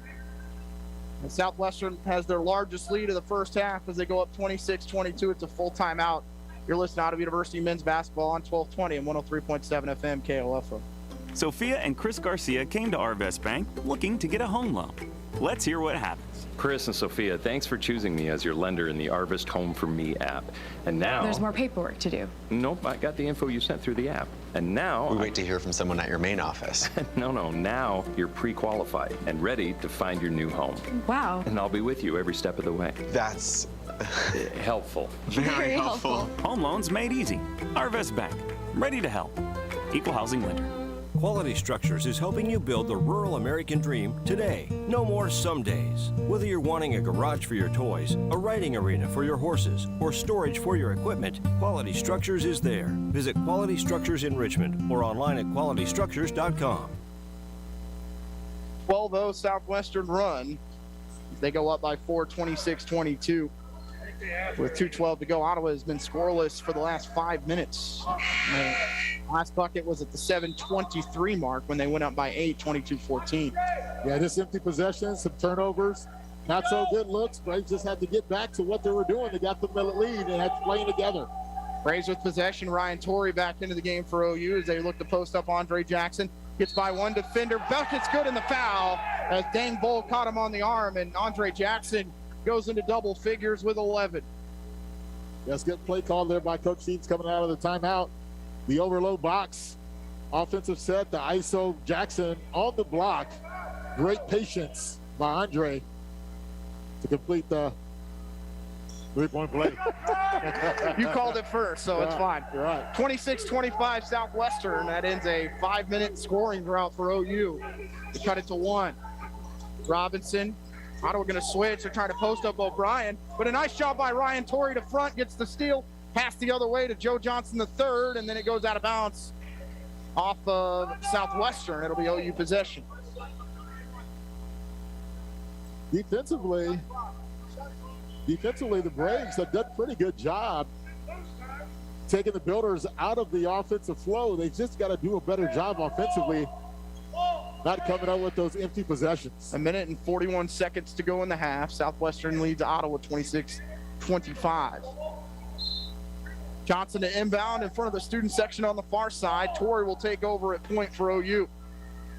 S4: And Southwestern has their largest lead of the first half as they go up 26-22. It's a full timeout. You're listening to Ottawa University men's basketball on 1220 and 103.7 FM KOFO.
S13: Sophia and Chris Garcia came to Arvest Bank looking to get a home loan. Let's hear what happens.
S16: Chris and Sophia, thanks for choosing me as your lender in the Arvest Home for Me app. And now...
S17: There's more paperwork to do.
S16: Nope, I got the info you sent through the app. And now...
S18: We wait to hear from someone at your main office.
S16: No, now you're pre-qualified and ready to find your new home.
S17: Wow.
S16: And I'll be with you every step of the way.
S18: That's...
S16: helpful.
S17: Very helpful.
S13: Home loans made easy. Arvest Bank, ready to help. Equal housing lender.
S3: Quality Structures is helping you build the rural American dream today. No more some days. Whether you're wanting a garage for your toys, a riding arena for your horses, or storage for your equipment, Quality Structures is there. Visit Quality Structures in Richmond or online at qualitystructures.com.
S4: 12-0 Southwestern run. They go up by 4, 26-22. With 2:12 to go, Ottawa has been scoreless for the last 5 minutes. Last bucket was at the 7:23 mark when they went up by 8, 22-14.
S5: Yeah, just empty possessions, some turnovers, not so good looks. Braves just had to get back to what they were doing. They got the middle lead and had to play together.
S4: Braves with possession. Ryan Torre back into the game for OU as they look to post up Andre Jackson. Gets by one defender. Bucket's good in the foul as Dang Bull caught him on the arm, and Andre Jackson goes into double figures with 11.
S5: That's good play call there by Coach Seeds coming out of the timeout. The overload box, offensive set, the ISO Jackson on the block. Great patience by Andre to complete the three-point play.
S4: You called it first, so it's fine.
S5: You're right.
S4: 26-25 Southwestern. That ends a 5-minute scoring drought for OU. They cut it to 1. Robinson. Ottawa going to switch. They're trying to post up O'Brien, but a nice job by Ryan Torre to front, gets the steal, pass the other way to Joe Johnson III, and then it goes out of bounds off of Southwestern. It'll be OU possession.
S5: Defensively, the Braves have done a pretty good job taking the Builders out of the offensive flow. They just got to do a better job offensively, not coming up with those empty possessions.
S4: 1 minute and 41 seconds to go in the half. Southwestern leads Ottawa 26-25. Johnson to inbound in front of the student section on the far side. Torre will take over at point for OU.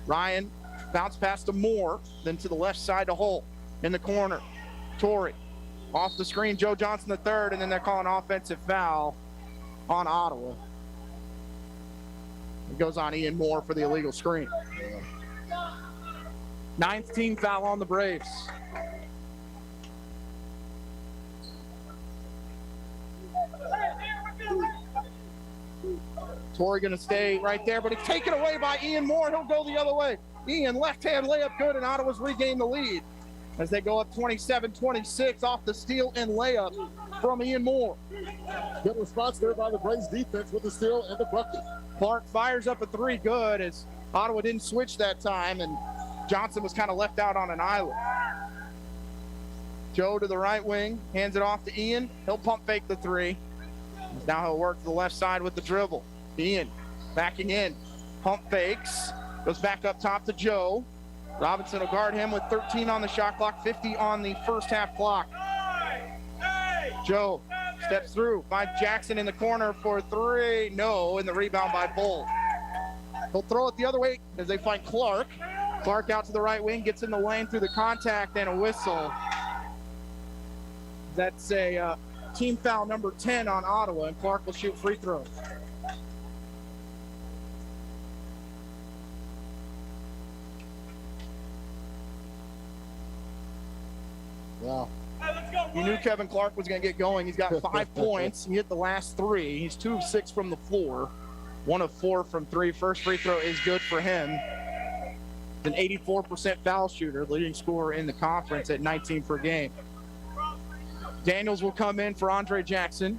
S4: Ryan bounce pass to Moore, then to the left side to Holt in the corner. Torre off the screen, Joe Johnson III, and then they're calling offensive foul on Ottawa. It goes on Ian Moore for the illegal screen. 9th team foul on the Braves. Torre going to stay right there, but it's taken away by Ian Moore. He'll go the other way. Ian, left-hand layup good, and Ottawa's regained the lead. as they go up 27-26 off the steal and layup from Ian Moore.
S5: Good response there by the Braves defense with the steal and the bucket.
S4: Clark fires up a three, good, as Ottawa didn't switch that time, and Johnson was kind of left out on an island. Joe to the right wing, hands it off to Ian. He'll pump fake the three. Now he'll work to the left side with the dribble. Ian backing in, pump fakes, goes back up top to Joe. Robinson will guard him with 13 on the shot clock, 50 on the first half clock. Joe steps through, finds Jackson in the corner for three. No, and the rebound by Bull. He'll throw it the other way as they find Clark. Clark out to the right wing, gets in the lane through the contact and a whistle. That's a team foul number 10 on Ottawa, and Clark will shoot free throws.
S5: Wow.
S4: You knew Kevin Clark was going to get going. He's got 5 points. He hit the last 3. He's 2 of 6 from the floor, 1 of 4 from 3. First free throw is good for him. An 84% foul shooter, leading scorer in the conference at 19 per game. Daniels will come in for Andre Jackson.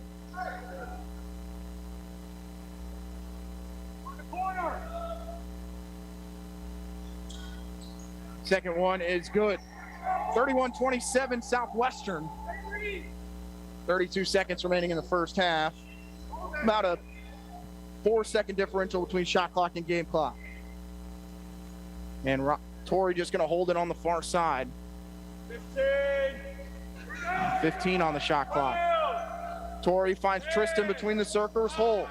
S4: Second one is good. 31-27 Southwestern. 32 seconds remaining in the first half. About a 4-second differential between shot clock and game clock. And Torre just going to hold it on the far side. 15 on the shot clock. Torre finds Tristan between the circles. Hole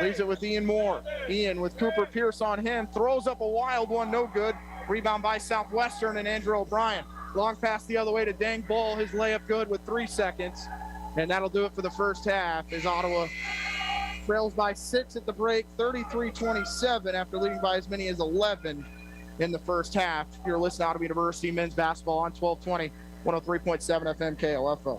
S4: leaves it with Ian Moore. Ian with Cooper Pierce on him. Throws up a wild one, no good. Rebound by Southwestern and Andrew O'Brien. Long pass the other way to Dang Bull. His layup good with 3 seconds. And that'll do it for the first half as Ottawa trails by 6 at the break, 33-27 after leading by as many as 11 in the first half. You're listening to Ottawa University men's basketball on 1220, 103.7 FM KOFO.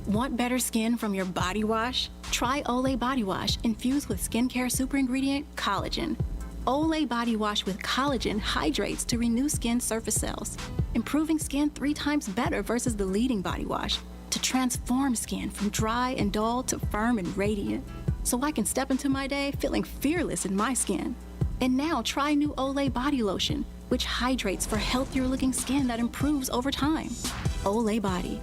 S2: Want better skin from your body wash? Try Olay Body Wash infused with skincare super ingredient collagen. Olay Body Wash with collagen hydrates to renew skin surface cells, improving skin 3 times better versus the leading body wash to transform skin from dry and dull to firm and radiant, so I can step into my day feeling fearless in my skin. And now try new Olay Body Lotion, which hydrates for healthier looking skin that improves over time. Olay Body.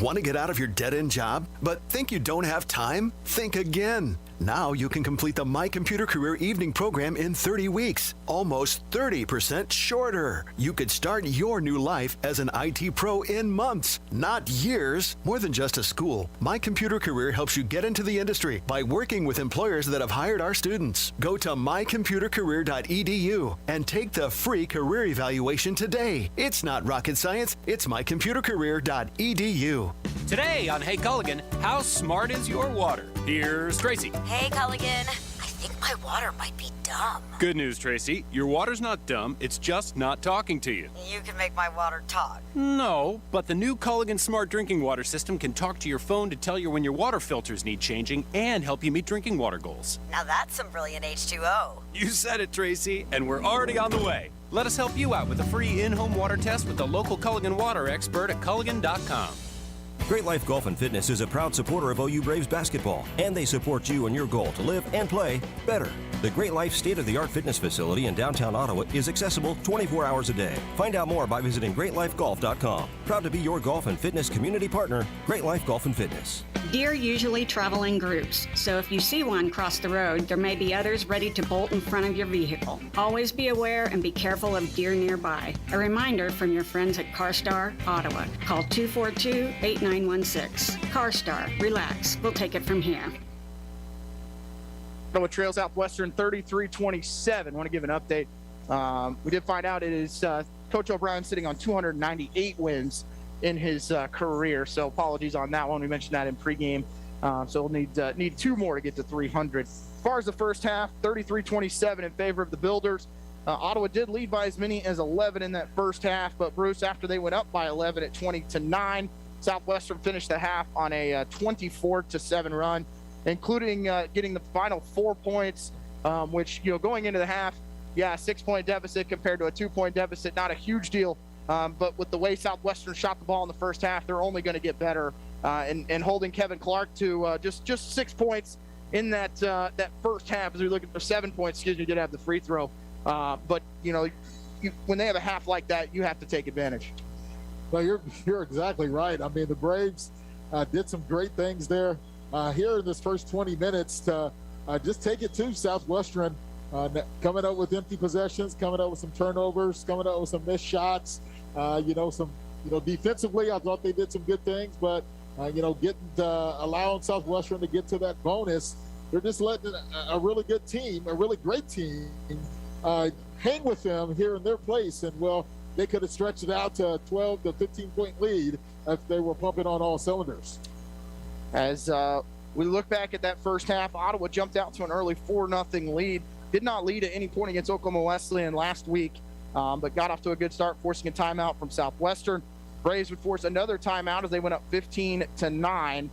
S19: Want to get out of your dead-end job, but think you don't have time? Think again. Now you can complete the My Computer Career Evening program in 30 weeks, almost 30% shorter. You could start your new life as an IT pro in months, not years. More than just a school, My Computer Career helps you get into the industry by working with employers that have hired our students. Go to mycomputercareer.edu and take the free career evaluation today. It's not rocket science, it's mycomputercareer.edu.
S20: Today on Hey Culligan, how smart is your water? Here's Tracy.
S21: Hey Culligan, I think my water might be dumb.
S20: Good news, Tracy. Your water's not dumb, it's just not talking to you.
S21: You can make my water talk.
S20: No, but the new Culligan Smart Drinking Water System can talk to your phone to tell you when your water filters need changing and help you meet drinking water goals.
S21: Now that's some brilliant H2O.
S20: You said it, Tracy, and we're already on the way. Let us help you out with a free in-home water test with the local Culligan water expert at Culligan.com.
S22: Great Life Golf and Fitness is a proud supporter of OU Braves basketball, and they support you in your goal to live and play better. The Great Life state-of-the-art fitness facility in downtown Ottawa is accessible 24 hours a day. Find out more by visiting greatlifegolf.com. Proud to be your golf and fitness community partner, Great Life Golf and Fitness.
S23: Deer usually travel in groups, so if you see one cross the road, there may be others ready to bolt in front of your vehicle. Always be aware and be careful of deer nearby. A reminder from your friends at CarStar Ottawa. Call 242-8916. CarStar, relax. We'll take it from here.
S4: Ottawa trails Southwestern 33-27. Want to give an update. We did find out it is Coach O'Brien sitting on 298 wins in his career, so apologies on that one. We mentioned that in pregame, so we'll need 2 more to get to 300. As far as the first half, 33-27 in favor of the Builders. Ottawa did lead by as many as 11 in that first half, but Bruce, after they went up by 11 at 20-9, Southwestern finished the half on a 24-7 run, including getting the final 4 points, which, going into the half, 6-point deficit compared to a 2-point deficit, not a huge deal but with the way Southwestern shot the ball in the first half, they're only going to get better. And holding Kevin Clark to just 6 points in that first half, as we look at 7 points, did have the free throw. But, when they have a half like that, you have to take advantage.
S5: Well, you're exactly right. I mean, the Braves did some great things there here in this first 20 minutes to just take it to Southwestern, coming up with empty possessions, coming up with some turnovers, coming up with some missed shots. Defensively, I thought they did some good things, but allowing Southwestern to get to that bonus, they're just letting a really good team, a really great team, hang with them here in their place. And, well, they could have stretched it out to a 12 to 15-point lead if they were pumping on all cylinders.
S4: As we look back at that first half, Ottawa jumped out to an early 4-0 lead. Did not lead at any point against Oklahoma Wesleyan last week, but got off to a good start, forcing a timeout from Southwestern. Braves would force another timeout as they went up 15-9.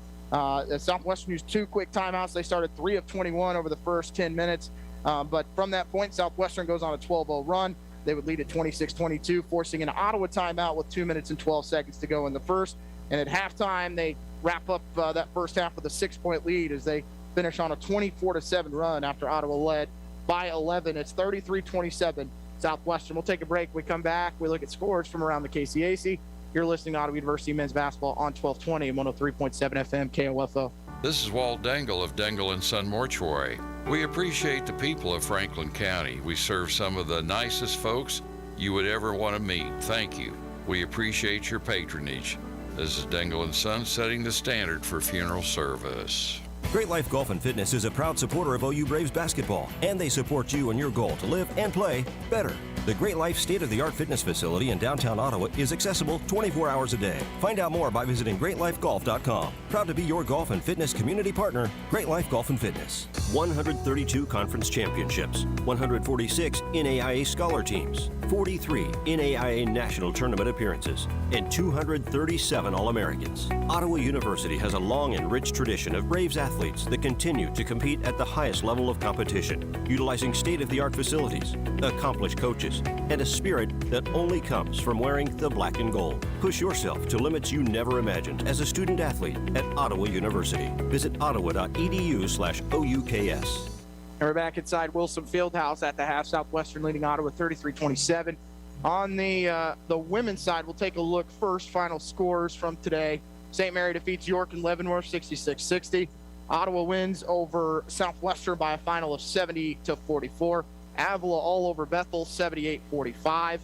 S4: Southwestern used 2 quick timeouts. They started 3 of 21 over the first 10 minutes. But from that point, Southwestern goes on a 12-0 run. They would lead at 26-22, forcing an Ottawa timeout with 2 minutes and 12 seconds to go in the first. And at halftime, they wrap up that first half with a 6-point lead as they finish on a 24-7 run after Ottawa led by 11. It's 33-27 Southwestern. We'll take a break. We come back. We look at scores from around the KCAC. You're listening to Ottawa University Men's Basketball on 1220 and 103.7 FM KOFO.
S1: This is Walt Dangle of Dangle & Son Mortuary. We appreciate the people of Franklin County. We serve some of the nicest folks you would ever want to meet. Thank you. We appreciate your patronage. This is Dangle & Son setting the standard for funeral service.
S22: Great Life Golf and Fitness is a proud supporter of OU Braves basketball, and they support you in your goal to live and play better. The Great Life state-of-the-art fitness facility in downtown Ottawa is accessible 24 hours a day. Find out more by visiting greatlifegolf.com. Proud to be your golf and fitness community partner, Great Life Golf and Fitness. 132 conference championships, 146 NAIA scholar teams, 43 NAIA national tournament appearances, and 237 All-Americans. Ottawa University has a long and rich tradition of Braves athletes that continue to compete at the highest level of competition, utilizing state-of-the-art facilities, accomplished coaches, and a spirit that only comes from wearing the black and gold. Push yourself to limits you never imagined as a student athlete at Ottawa University. Visit ottawa.edu/OUKS. And
S4: we're back inside Wilson Fieldhouse at the half. Southwestern leading Ottawa 33-27. On the women's side, we'll take a look first. Final scores from today. St. Mary defeats York and Leavenworth 66-60. Ottawa wins over Southwestern by a final of 70-44. Avila all over Bethel 78-45.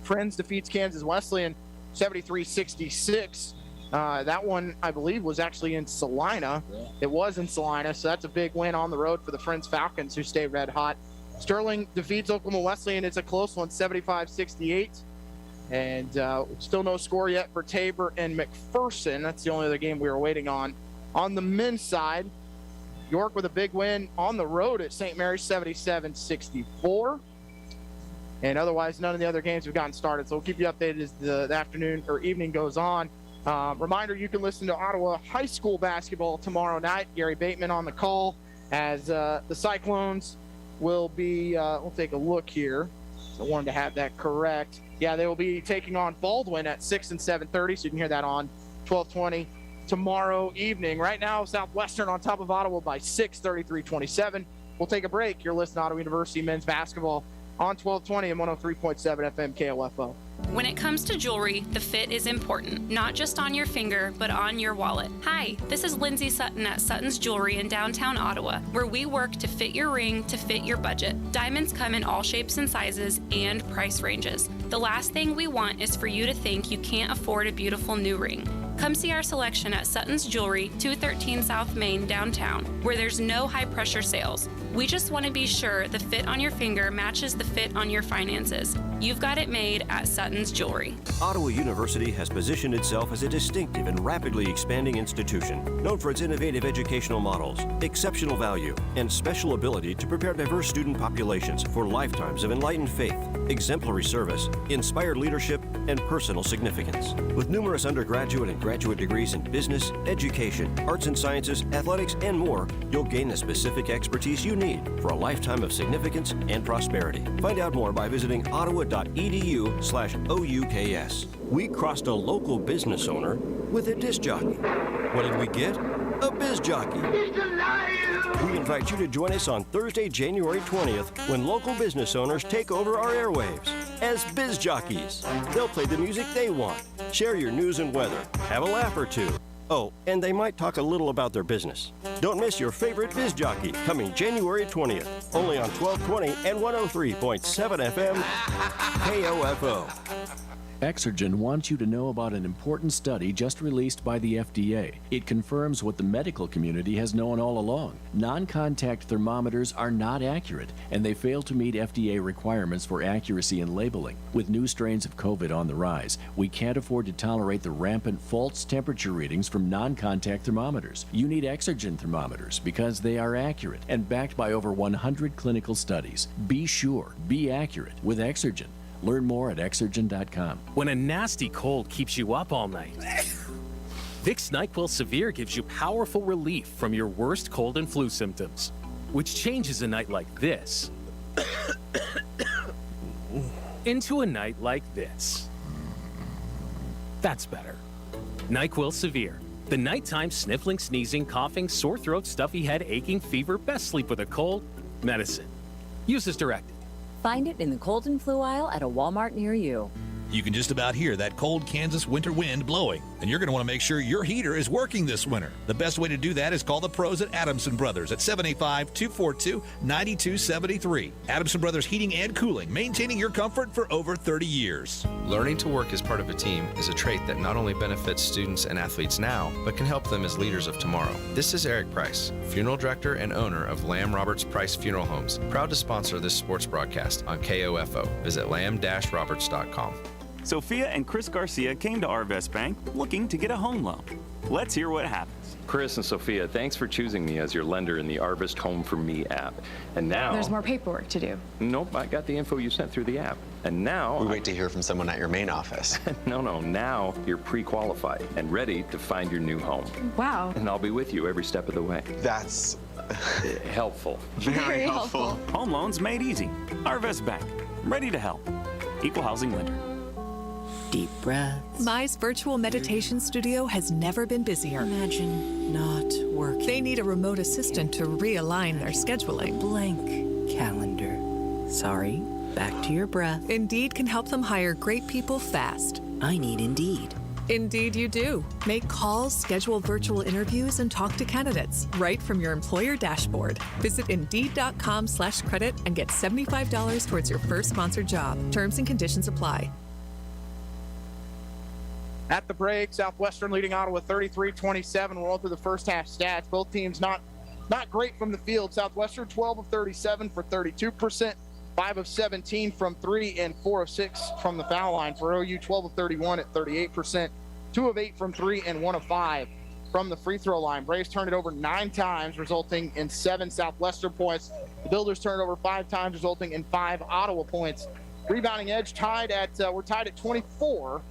S4: Friends defeats Kansas Wesleyan 73-66. That one, I believe, was actually in Salina. Yeah. It was in Salina, so that's a big win on the road for the Friends Falcons, who stay red hot. Sterling defeats Oklahoma Wesleyan. It's a close one, 75-68. And still no score yet for Tabor and McPherson. That's the only other game we were waiting on. On the men's side, York with a big win on the road at St. Mary's, 77-64. And otherwise, none of the other games have gotten started. So we'll keep you updated as the afternoon or evening goes on. Reminder, you can listen to Ottawa High School basketball tomorrow night. Gary Bateman on the call as the Cyclones will be, we'll take a look here. So I wanted to have that correct. Yeah, they will be taking on Baldwin at 6 and 7:30, so you can hear that on 1220 tomorrow evening. Right now, Southwestern on top of Ottawa by 6, 33-27. We'll take a break. You're listening to Ottawa University Men's Basketball on 1220 and 103.7 FM KOFO.
S6: When it comes to jewelry, the fit is important, not just on your finger, but on your wallet. Hi, this is Lindsay Sutton at Sutton's Jewelry in downtown Ottawa, where we work to fit your ring to fit your budget. Diamonds come in all shapes and sizes and price ranges. The last thing we want is for you to think you can't afford a beautiful new ring. Come see our selection at Sutton's Jewelry, 213 South Main, downtown, where there's no high-pressure sales. We just want to be sure the fit on your finger matches the fit on your finances. You've got it made at Sutton's Jewelry.
S22: Ottawa University has positioned itself as a distinctive and rapidly expanding institution, known for its innovative educational models, exceptional value, and special ability to prepare diverse student populations for lifetimes of enlightened faith, exemplary service, inspired leadership, and personal significance. With numerous undergraduate and graduate degrees in business, education, arts and sciences, athletics, and more, you'll gain the specific expertise you need for a lifetime of significance and prosperity. Find out more by visiting ottawa.edu/UUKS. iowa.edu/OUKS. We crossed a local business owner with a disc jockey. What did we get? A biz jockey. We invite you to join us on Thursday, January 20th, when local business owners take over our airwaves as biz jockeys. They'll play the music they want, share your news and weather, have a laugh or two. Oh, and they might talk a little about their business. Don't miss your favorite biz jockey coming January 20th, only on 1220 and 103.7 FM, KOFO.
S7: Exergen wants you to know about an important study just released by the FDA. It confirms what the medical community has known all along. Non-contact thermometers are not accurate, and they fail to meet FDA requirements for accuracy in labeling. With new strains of COVID on the rise, we can't afford to tolerate the rampant false temperature readings from non-contact thermometers. You need Exergen thermometers because they are accurate and backed by over 100 clinical studies. Be sure, be accurate with Exergen. Learn more at Exergen.com.
S20: When a nasty cold keeps you up all night, Vicks NyQuil Severe gives you powerful relief from your worst cold and flu symptoms, which changes a night like this into a night like this. That's better. NyQuil Severe. The nighttime sniffling, sneezing, coughing, sore throat, stuffy head, aching, fever, best sleep with a cold, medicine. Use as directed.
S8: Find it in the cold and flu aisle at a Walmart near you.
S9: You can just about hear that cold Kansas winter wind blowing, and you're going to want to make sure your heater is working this winter. The best way to do that is call the pros at Adamson Brothers at 785-242-9273. Adamson Brothers Heating and Cooling, maintaining your comfort for over 30 years.
S12: Learning to work as part of a team is a trait that not only benefits students and athletes now, but can help them as leaders of tomorrow. This is Eric Price, funeral director and owner of Lamb Roberts Price Funeral Homes, proud to sponsor this sports broadcast on KOFO. Visit lamb-roberts.com.
S13: Sophia and Chris Garcia came to Arvest Bank looking to get a home loan. Let's hear what happens.
S16: Chris and Sophia, thanks for choosing me as your lender in the Arvest Home for Me app. And now...
S17: There's more paperwork to do.
S16: Nope, I got the info you sent through the app. And now...
S18: We wait to hear from someone at your main office.
S16: No, now you're pre-qualified and ready to find your new home.
S17: Wow.
S16: And I'll be with you every step of the way.
S18: That's...
S16: helpful.
S18: Very helpful.
S13: Home loans made easy. Arvest Bank. Ready to help. Equal housing lender.
S24: Deep breaths.
S25: Mai's virtual meditation studio has never been busier.
S24: Imagine not working.
S25: They need a remote assistant to realign their scheduling.
S24: Blank calendar. Sorry, back to your breath.
S25: Indeed can help them hire great people fast.
S24: I need Indeed.
S25: Indeed you do. Make calls, schedule virtual interviews, and talk to candidates right from your employer dashboard. Visit Indeed.com/credit and get $75 towards your first sponsored job. Terms and conditions apply.
S4: At the break, Southwestern leading Ottawa 33-27. We're all through the first half stats. Both teams not great from the field. Southwestern 12 of 37 for 32%, 5 of 17 from 3, and 4 of 6 from the foul line. For OU, 12 of 31 at 38%, 2 of 8 from 3, and 1 of 5 from the free throw line. Braves turned it over 9 times, resulting in 7 Southwestern points. The Builders turned it over 5 times, resulting in 5 Ottawa points. Rebounding edge we're tied at 24.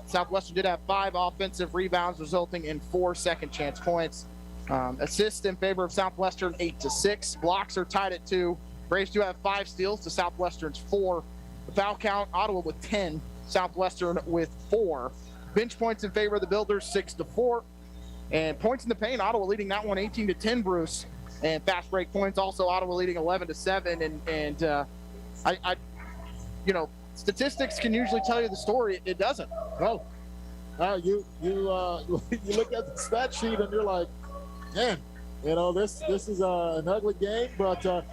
S4: Southwestern did have 5 offensive rebounds, resulting in 4 second chance points. Assists in favor of Southwestern 8-6. Blocks are tied at 2. Braves do have 5 steals to Southwestern's 4. The foul count, Ottawa with 10, Southwestern with 4. Bench points in favor of the Builders 6-4. And points in the paint, Ottawa leading that one 18-10, Bruce. And fast break points, also Ottawa leading 11-7. And statistics can usually tell you the story. It doesn't.
S5: No. You look at the stat sheet and you're like, man, this is an ugly game. But and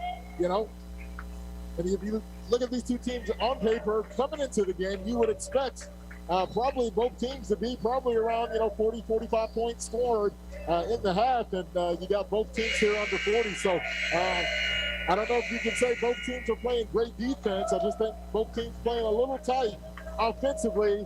S5: if you look at these two teams on paper coming into the game, you would expect probably both teams to be probably around 40, 45 points scored in the half, and you got both teams here under 40. So. I don't know if you can say both teams are playing great defense. I just think both teams playing a little tight offensively.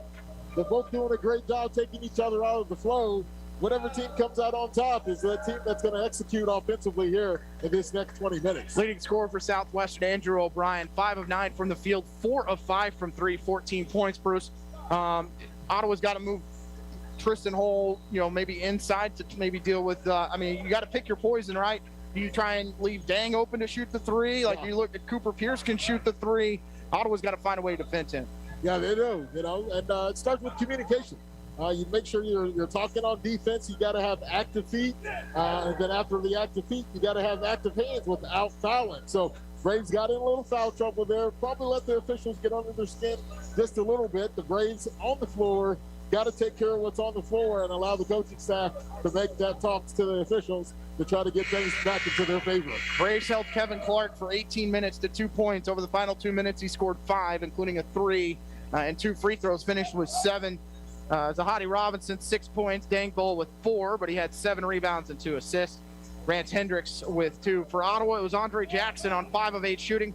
S5: They're both doing a great job taking each other out of the flow. Whatever team comes out on top is the team that's going to execute offensively here in this next 20 minutes.
S4: Leading scorer for Southwestern, Andrew O'Brien, 5 of 9 from the field, 4 of 5 from 3, 14 points, Bruce. Ottawa's got to move Tristan Hull, maybe inside to maybe deal with, you got to pick your poison, right? Do you try and leave Dang open to shoot the 3? Do you look at Cooper Pierce can shoot the 3? Ottawa's got to find a way to defend him.
S5: Yeah, they do, and it starts with communication. You make sure you're talking on defense. You got to have active feet, and then after the active feet, you got to have active hands without fouling. So Braves got in a little foul trouble there. Probably let the officials get under their skin just a little bit. The Braves on the floor got to take care of what's on the floor and allow the coaching staff to make that talks to the officials to try to get things back into their favor.
S4: Braves held Kevin Clark for 18 minutes to 2 points. Over the final 2 minutes, he scored 5, including a 3 and 2 free throws. Finished with 7. Zahadi Robinson, 6 points. Dangbull with 4, but he had 7 rebounds and 2 assists. Grant Hendricks with 2. For Ottawa, it was Andre Jackson on 5 of 8 shooting,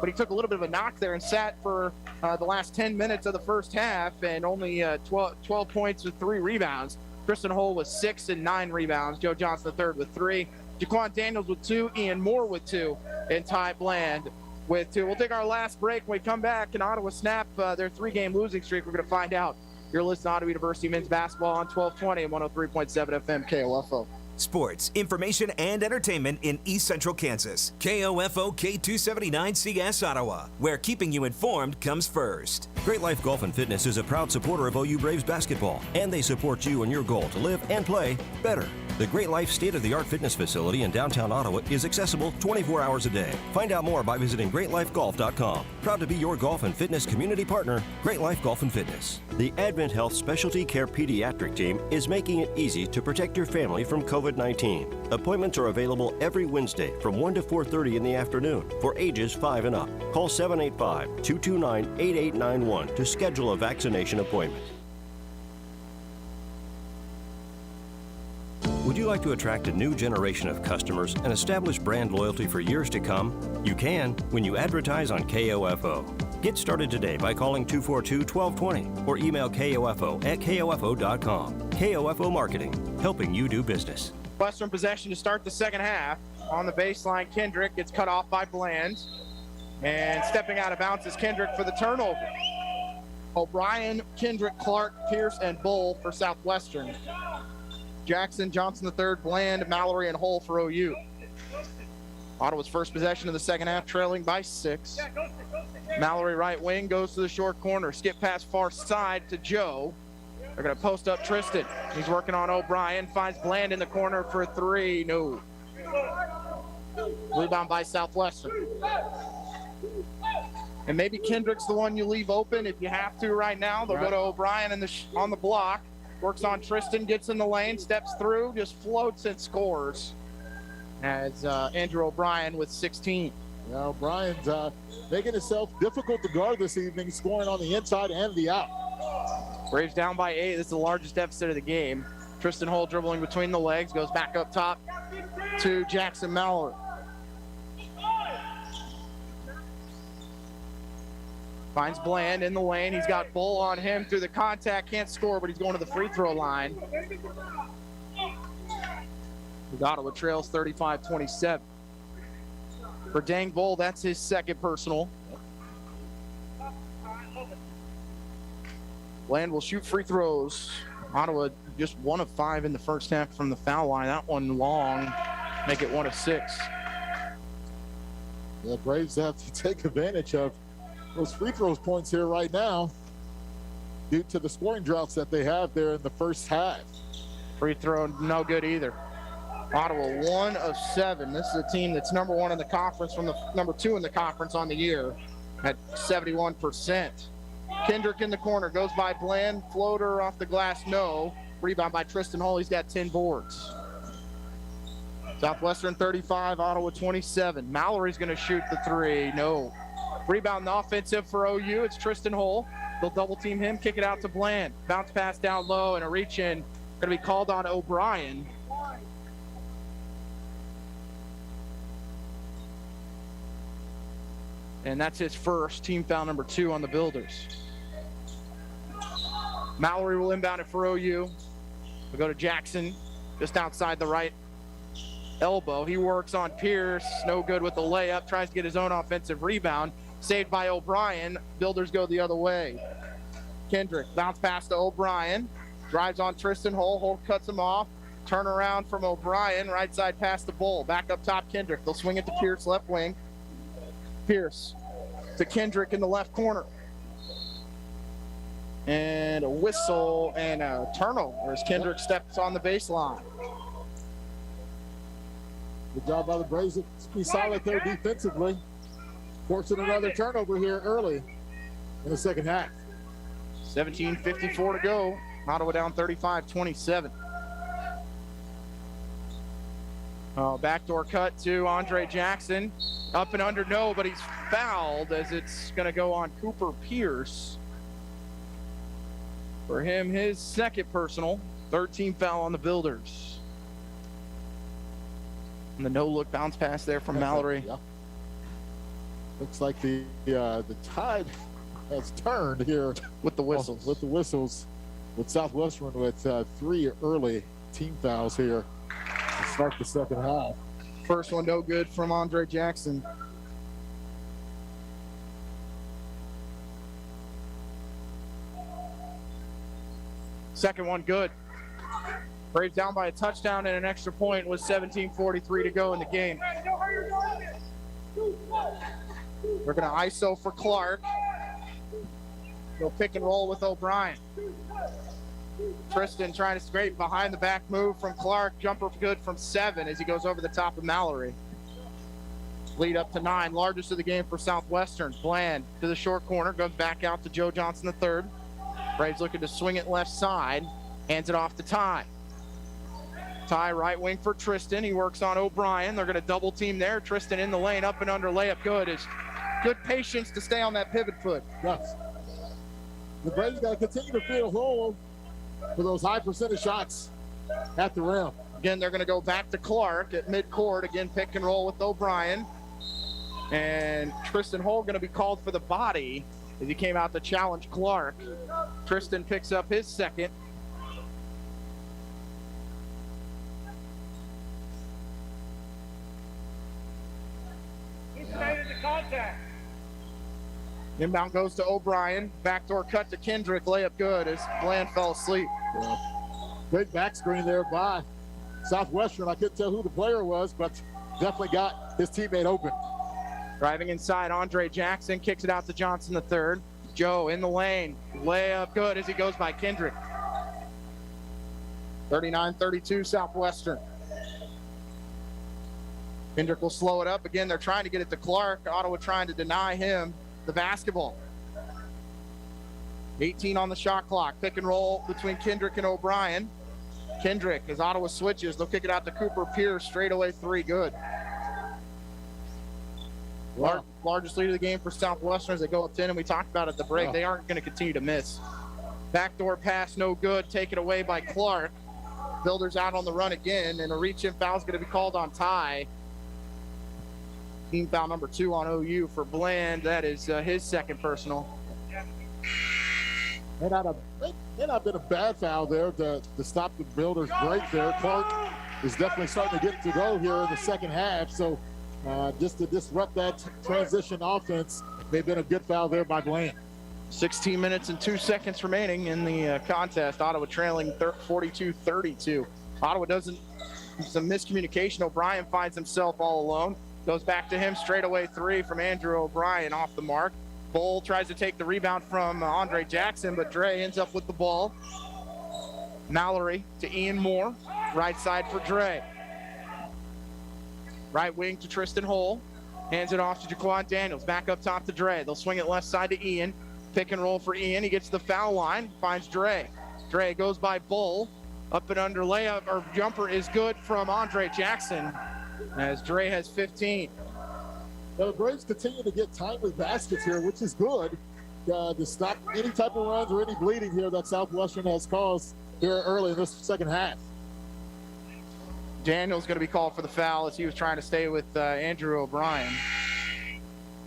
S4: but he took a little bit of a knock there and sat for the last 10 minutes of the first half, and only 12 points with 3 rebounds. Tristan Hull with 6 and 9 rebounds. Joe Johnson III with 3. Jaquan Daniels with 2. Ian Moore with 2. And Ty Bland with 2. We'll take our last break. When we come back, and Ottawa snap their 3-game losing streak. We're going to find out. You're listening to Ottawa University men's basketball on 1220 and 103.7 FM KOFO.
S3: Sports, information, and entertainment in East Central Kansas. KOFO K279CS Ottawa, where keeping you informed comes first.
S22: Great Life Golf and Fitness is a proud supporter of OU Braves basketball, and they support you and your goal to live and play better. The Great Life state-of-the-art fitness facility in downtown Ottawa is accessible 24 hours a day. Find out more by visiting greatlifegolf.com. Proud to be your golf and fitness community partner, Great Life Golf and Fitness. The Advent Health Specialty Care Pediatric Team is making it easy to protect your family from COVID-19. Appointments are available every Wednesday from 1 to 4:30 in the afternoon for ages 5 and up. Call 785-229-8891 to schedule a vaccination appointment. Would you like to attract a new generation of customers and establish brand loyalty for years to come? You can when you advertise on KOFO. Get started today by calling 242-1220 or email KOFO@KOFO.com. KOFO Marketing, helping you do business.
S4: Western possession to start the second half. On the baseline, Kendrick gets cut off by Bland. And stepping out of bounds is Kendrick for the turnover. O'Brien, Kendrick, Clark, Pierce, and Bull for Southwestern. Jackson, Johnson III, Bland, Mallory, and Hull for OU. Ottawa's first possession of the second half, trailing by 6. Mallory right wing goes to the short corner. Skip pass far side to Joe. They're going to post up Tristan. He's working on O'Brien. Finds Bland in the corner for 3. No. Rebound by Southwestern. And maybe Kendrick's the one you leave open if you have to right now. They'll go to O'Brien on the block. Works on Tristan, gets in the lane, steps through, just floats and scores. As Andrew O'Brien with 16.
S5: Yeah, O'Brien's making himself difficult to guard this evening, scoring on the inside and the out.
S4: Braves down by 8. This is the largest deficit of the game. Tristan Hull dribbling between the legs, goes back up top to Jackson Mallory. Finds Bland in the lane. He's got Bull on him through the contact. Can't score, but he's going to the free throw line. Ottawa trails 35-27. For Dang Bull, that's his second personal. Bland will shoot free throws. Ottawa just 1 of 5 in the first half from the foul line. That one long, make it 1 of 6.
S5: The Braves have to take advantage of those free throws points here right now due to the scoring droughts that they have there in the first half.
S4: Free throw no good either. Ottawa 1 of 7. This is a team that's number 1 in the conference from the number 2 in the conference on the year at 71%. Kendrick in the corner, goes by Bland, floater off the glass, no. Rebound by Tristan Hull, he's got 10 boards. Southwestern 35, Ottawa 27. Mallory's gonna shoot the 3, no. Rebound in the offensive for OU, it's Tristan Hull. They'll double team him, kick it out to Bland. Bounce pass down low and a reach in. Gonna be called on O'Brien. And that's his first, team foul number 2 on the Builders. Mallory will inbound it for OU. We'll go to Jackson, just outside the right elbow. He works on Pierce, no good with the layup, tries to get his own offensive rebound. Saved by O'Brien. Builders go the other way. Kendrick, bounce pass to O'Brien. Drives on Tristan Hull. Hull cuts him off. Turn around from O'Brien. Right side pass to Bull. Back up top, Kendrick. They'll swing it to Pierce, left wing. Pierce to Kendrick in the left corner. And a whistle and a turnover as Kendrick steps on the baseline.
S5: Good job by the Braves to be solid there defensively. Forcing another turnover here early in the second half.
S4: 17:54 to go. Ottawa down 35-27. Backdoor cut to Andre Jackson. Up and under, no, but he's fouled as it's going to go on Cooper Pierce. For him, his second personal. 13 foul on the Builders. And the no-look bounce pass there from Mallory.
S5: Yeah. Looks like the tide has turned here
S4: with the whistles.
S5: With Southwestern with 3 early team fouls here to start the second half.
S4: First one no good from Andre Jackson. Second one good. Braves down by a touchdown and an extra point with 17:43 to go in the game. We're going to ISO for Clark. Go pick and roll with O'Brien. Tristan trying to scrape behind the back move from Clark. Jumper good from 7 as he goes over the top of Mallory. Lead up to 9, largest of the game for Southwestern. Bland to the short corner, goes back out to Joe Johnson III. Braves looking to swing it left side, hands it off to Ty. Ty right wing for Tristan. He works on O'Brien. They're going to double team there. Tristan in the lane, up and under layup. Good. Is good patience to stay on that pivot foot.
S5: Yes. The Braves got to continue to feel hole for those high percentage shots at the rim.
S4: Again, they're going to go back to Clark at midcourt. Again, pick and roll with O'Brien. And Tristan Hull going to be called for the body as he came out to challenge Clark. Tristan picks up his second. Inbound goes to O'Brien. Backdoor cut to Kendrick. Layup good as Bland fell asleep.
S5: Yeah. Great back screen there by Southwestern. I couldn't tell who the player was, but definitely got his teammate open.
S4: Driving inside, Andre Jackson kicks it out to Johnson III. Joe in the lane. Layup good as he goes by Kendrick. 39-32 Southwestern. Kendrick will slow it up. Again, they're trying to get it to Clark. Ottawa trying to deny him the basketball. 18 on the shot clock. Pick and roll between Kendrick and O'Brien. Kendrick, as Ottawa switches, they'll kick it out to Cooper Pierce. Straightaway 3, good. Largest lead of the game for Southwestern as they go up 10, and we talked about at the break. They aren't going to continue to miss. Backdoor pass, no good. Taken away by Clark. Builders out on the run again, and a reach-in foul is going to be called on Ty. Team foul number 2 on OU for Bland. That is his second personal.
S5: May not have been a bad foul there to stop the Builders' break there. Clark is definitely starting to get to go here in the second half. So just to disrupt that transition offense, may have been a good foul there by Bland.
S4: 16 minutes and 2 seconds remaining in the contest. Ottawa trailing 42-32. Ottawa doesn't, some miscommunication. O'Brien finds himself all alone. Goes back to him, straightaway 3 from Andrew O'Brien off the mark. Bull tries to take the rebound from Andre Jackson, but Dre ends up with the ball. Mallory to Ian Moore, right side for Dre. Right wing to Tristan Hull. Hands it off to Jaquan Daniels, back up top to Dre. They'll swing it left side to Ian. Pick and roll for Ian. He gets the foul line, finds Dre. Dre goes by Bull. Up and under layup, or jumper is good from Andre Jackson, as Dre has 15.
S5: Well, the Braves continue to get timely baskets here, which is good to stop any type of runs or any bleeding here that Southwestern has caused here early in this second half.
S4: Daniel's going to be called for the foul as he was trying to stay with Andrew O'Brien.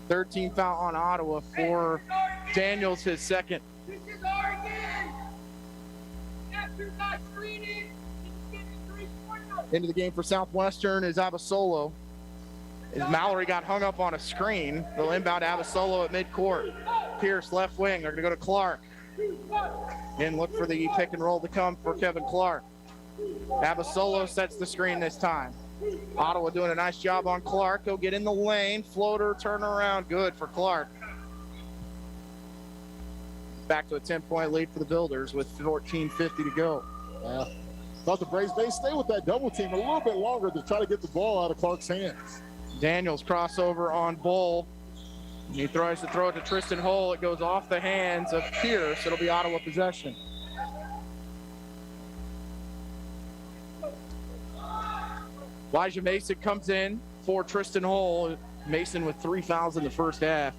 S4: 13 foul on Ottawa for Daniels, his second. Into the game for Southwestern is Abasolo. As Mallory got hung up on a screen, they'll inbound Abasolo at midcourt. Pierce left wing, they're going to go to Clark. And look for the pick and roll to come for Kevin Clark. Abasolo sets the screen this time. Ottawa doing a nice job on Clark. He'll get in the lane, floater, turn around, good for Clark. Back to a 10-point lead for the Builders with 14:50 to go.
S5: Thought the Braves may stay with that double team a little bit longer to try to get the ball out of Clark's hands.
S4: Daniels crossover on Bull. He tries to throw it to Tristan Hull. It goes off the hands of Pierce. It'll be Ottawa possession. Elijah Mason comes in for Tristan Hull. Mason with 3 fouls in the first half.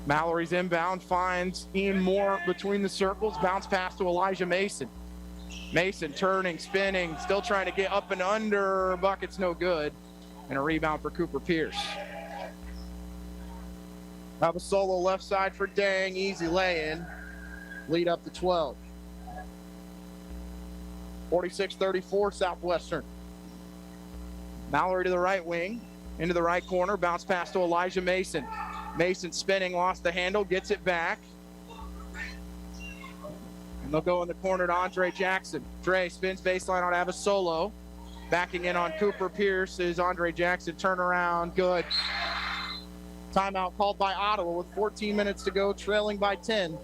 S4: Mallory's inbound, finds Ian Moore between the circles, bounce pass to Elijah Mason. Mason turning, spinning, still trying to get up and under, bucket's no good. And a rebound for Cooper Pierce. Have a solo left side for Dang, easy lay-in. Lead up to 12. 46-34 Southwestern. Mallory to the right wing, into the right corner, bounce pass to Elijah Mason. Mason spinning, lost the handle, gets it back. And they'll go in the corner to Andre Jackson. Dre spins baseline on Avasolo. Backing in on Cooper Pierce is Andre Jackson. Turnaround, good. Timeout called by Ottawa with 14 minutes to go, trailing by 10.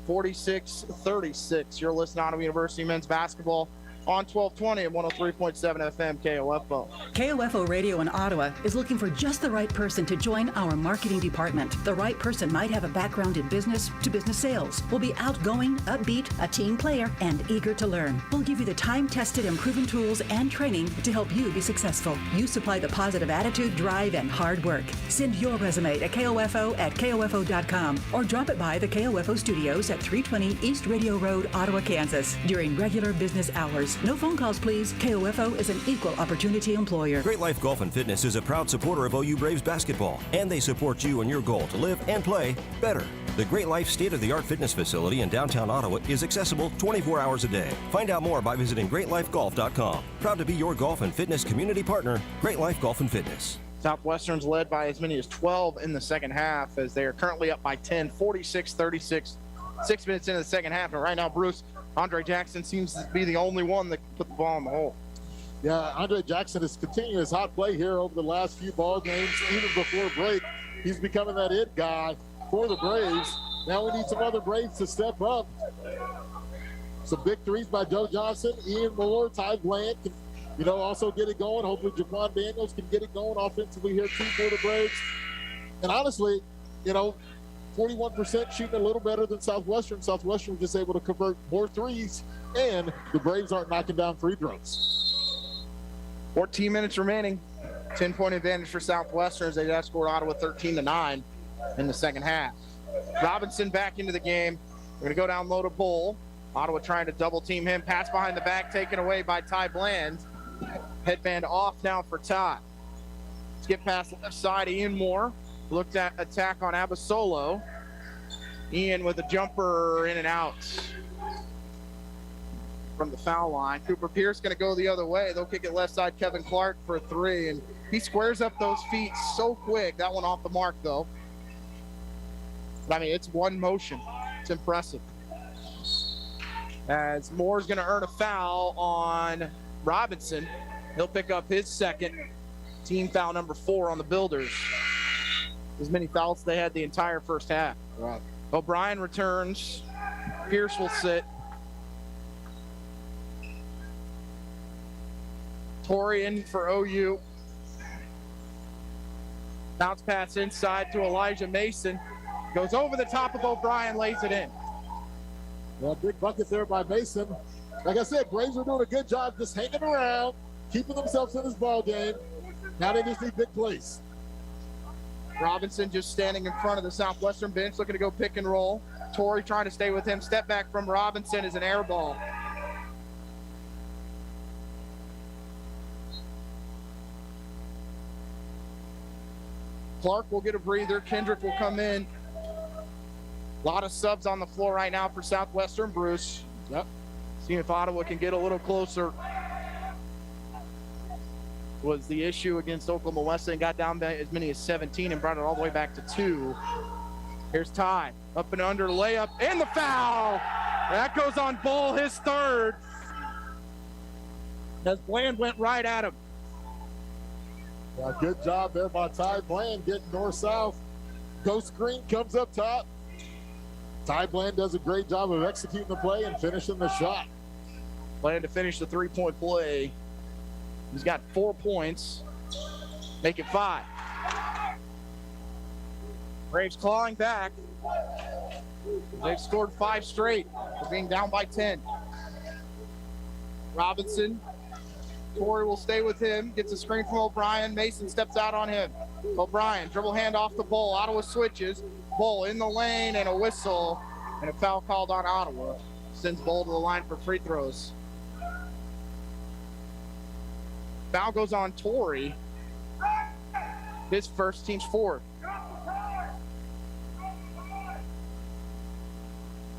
S4: 46-36. You're listening to Ottawa University men's basketball on 1220 and 103.7 FM KOFO.
S2: KOFO Radio in Ottawa is looking for just the right person to join our marketing department. The right person might have a background in business-to-business sales, will be outgoing, upbeat, a team player, and eager to learn. We'll give you the time-tested and proven tools and training to help you be successful. You supply the positive attitude, drive, and hard work. Send your resume to KOFO@KOFO.com or drop it by the KOFO studios at 320 East Radio Road, Ottawa, Kansas, during regular business hours. No phone calls, please. KOFO is an equal opportunity employer.
S22: Great Life Golf and Fitness is a proud supporter of OU Braves basketball, and they support you in your goal to live and play better. The Great Life state-of-the-art fitness facility in downtown Ottawa is accessible 24 hours a day. Find out more by visiting greatlifegolf.com. Proud to be your golf and fitness community partner, Great Life Golf and Fitness.
S4: Southwestern's led by as many as 12 in the second half as they are currently up by 10, 46-36, 6 minutes into the second half. And right now, Bruce, Andre Jackson seems to be the only one that can put the ball in the hole.
S5: Yeah, Andre Jackson is continuing his hot play here over the last few ball games. Even before break, he's becoming that it guy for the Braves. Now we need some other Braves to step up. Some big threes by Joe Johnson, Ian Moore, Ty Bland can, also get it going. Hopefully Jaquan Daniels can get it going offensively here too for the Braves. And honestly, 41% shooting a little better than Southwestern. Southwestern just able to convert more threes, and the Braves aren't knocking down free throws.
S4: 14 minutes remaining. 10-point advantage for Southwestern as they outscored Ottawa 13-9 in the second half. Robinson back into the game. We're going to go down low to Bull. Ottawa trying to double team him. Pass behind the back taken away by Ty Bland. Headband off now for Ty. Skip past left side, Ian Moore. Looked at attack on Abasolo. Ian with a jumper in and out from the foul line. Cooper Pierce going to go the other way. They'll kick it left side. Kevin Clark for a three, and he squares up those feet so quick. That one off the mark, though. But, it's one motion. It's impressive. As Moore's going to earn a foul on Robinson. He'll pick up his second. Team foul number 4 on the Builders. As many fouls they had the entire first half.
S5: Right.
S4: O'Brien returns. Pierce will sit. Torre in for OU. Bounce pass inside to Elijah Mason. Goes over the top of O'Brien, lays it in.
S5: Well, big bucket there by Mason. Like I said, Braves are doing a good job just hanging around, keeping themselves in this ball game. Now they just need big plays.
S4: Robinson just standing in front of the Southwestern bench, looking to go pick and roll. Torre trying to stay with him. Step back from Robinson is an air ball. Clark will get a breather. Kendrick will come in. A lot of subs on the floor right now for Southwestern, Bruce.
S5: Yep.
S4: Seeing if Ottawa can get a little closer. Was the issue against Oklahoma Wesleyan. Got down by as many as 17 and brought it all the way back to 2. Here's Ty. Up and under, layup, and the foul. That goes on Bull, his third. As Bland went right at him.
S5: Yeah, good job there by Ty Bland getting north-south. Ghost screen comes up top. Ty Bland does a great job of executing the play and finishing the shot.
S4: Plan to finish the three-point play. He's got 4 points. Make it 5. Braves clawing back. They've scored 5 straight. They're being down by 10. Robinson. Torre will stay with him. Gets a screen from O'Brien. Mason steps out on him. O'Brien, dribble hand off the Bull. Ottawa switches. Bull in the lane and a whistle. And a foul called on Ottawa. Sends Bull to the line for free throws. Foul goes on Torre. His first, team's 4th.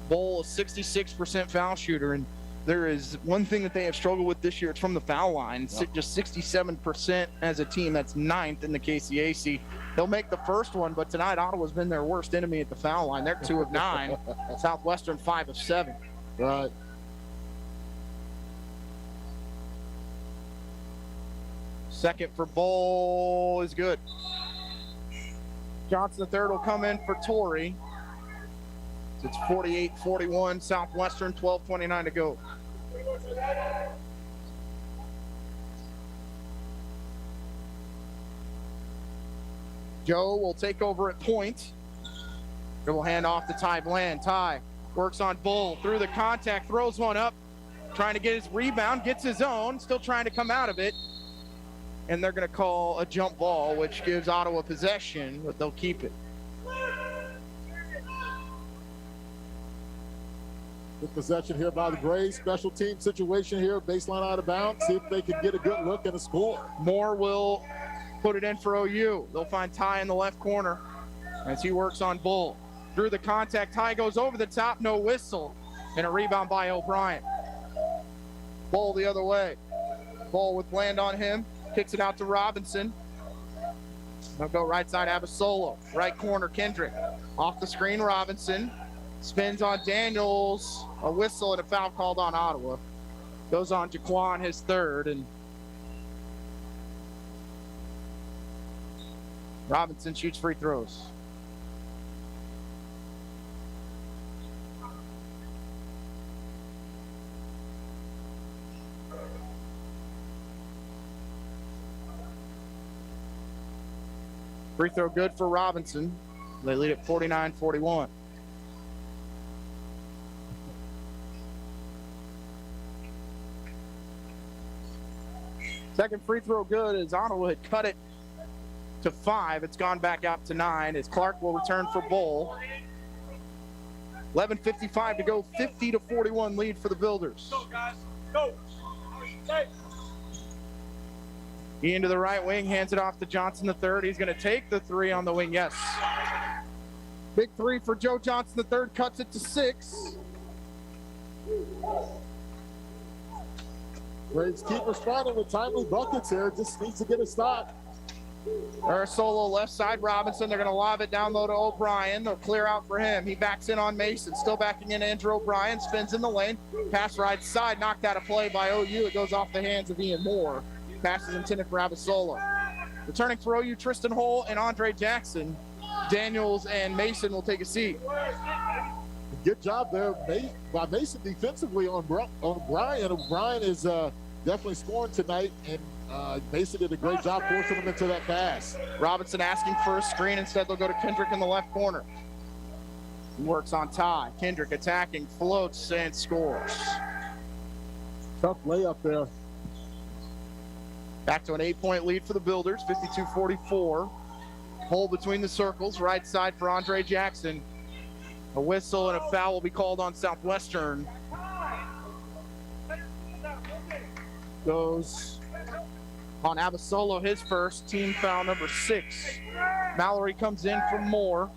S4: Bull, a 66% foul shooter, and there is one thing that they have struggled with this year. It's from the foul line. Yep. Just 67% as a team. That's 9th in the KCAC. They'll make the first one, but tonight Ottawa's been their worst enemy at the foul line. They're 2 of 9. Southwestern 5 of 7.
S5: Right.
S4: Second for Bull is good. Johnson the third will come in for Torre. It's 48-41, Southwestern, 12:29 to go. Joe will take over at point. Dribble hand off to Ty Bland. Ty works on Bull through the contact, throws one up, trying to get his rebound, gets his own, still trying to come out of it. And they're going to call a jump ball, which gives Ottawa possession, but they'll keep it.
S5: Good possession here by the Braves. Special team situation here. Baseline out of bounds. See if they can get a good look and a score.
S4: Moore will put it in for OU. They'll find Ty in the left corner as he works on Bull. Through the contact, Ty goes over the top, no whistle. And a rebound by O'Brien. Bull the other way. Bull with Bland on him. Kicks it out to Robinson. They'll go right side, Abasolo. Right corner, Kendrick. Off the screen, Robinson. Spins on Daniels. A whistle and a foul called on Ottawa. Goes on Jaquan, his third. And Robinson shoots free throws. Free throw good for Robinson. They lead at 49-41. Second free throw good as Ottawa had cut it to 5. It's gone back out to 9 as Clark will return for Bull. 11:55 to go, 50-41 lead for the Builders. Go, guys. Go. Ian to the right wing, hands it off to Johnson the third. He's going to take the three on the wing, yes. Big three for Joe Johnson the third, cuts it to 6.
S5: Braves keep responding with timely buckets here. Just needs to get a stop.
S4: Solo left side, Robinson. They're going to lob it down low to O'Brien. They'll clear out for him. He backs in on Mason. Still backing in Andrew O'Brien. Spins in the lane. Pass right side. Knocked out of play by OU. It goes off the hands of Ian Moore. Pass is intended for Abasolo. Returning for OU, Tristan Hull and Andre Jackson. Daniels and Mason will take a seat.
S5: Good job there by Mason defensively on O'Brien. O'Brien is definitely scoring tonight, and Mason did a great job forcing him into that pass.
S4: Robinson asking for a screen. Instead, they'll go to Kendrick in the left corner. He works on Ty. Kendrick attacking, floats, and scores.
S5: Tough layup there.
S4: Back to an 8-point lead for the Builders, 52-44. Hole between the circles, right side for Andre Jackson. A whistle and a foul will be called on Southwestern. Goes on Abasolo, his first, team foul number 6. Mallory comes in for Moore.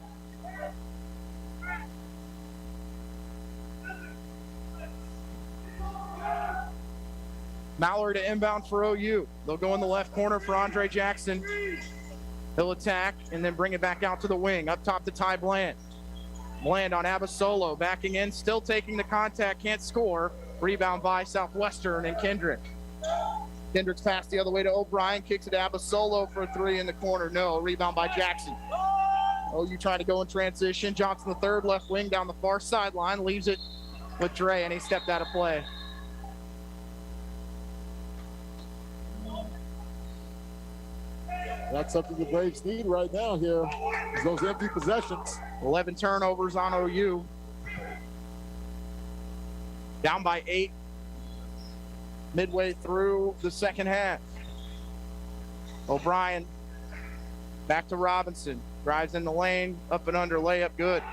S4: Mallory to inbound for OU. They'll go in the left corner for Andre Jackson. He'll attack and then bring it back out to the wing. Up top to Ty Bland. Bland on Abasolo, backing in, still taking the contact, can't score. Rebound by Southwestern and Kendrick. Kendrick's pass the other way to O'Brien, kicks it to Abasolo for a 3 in the corner. No, rebound by Jackson. OU trying to go in transition. Johnson the third, left wing down the far sideline, leaves it with Dre, and he stepped out of play.
S5: That's something the Braves need right now here, is those empty possessions.
S4: 11 turnovers on OU. Down by 8 midway through the second half. O'Brien back to Robinson. Drives in the lane, up and under, layup good.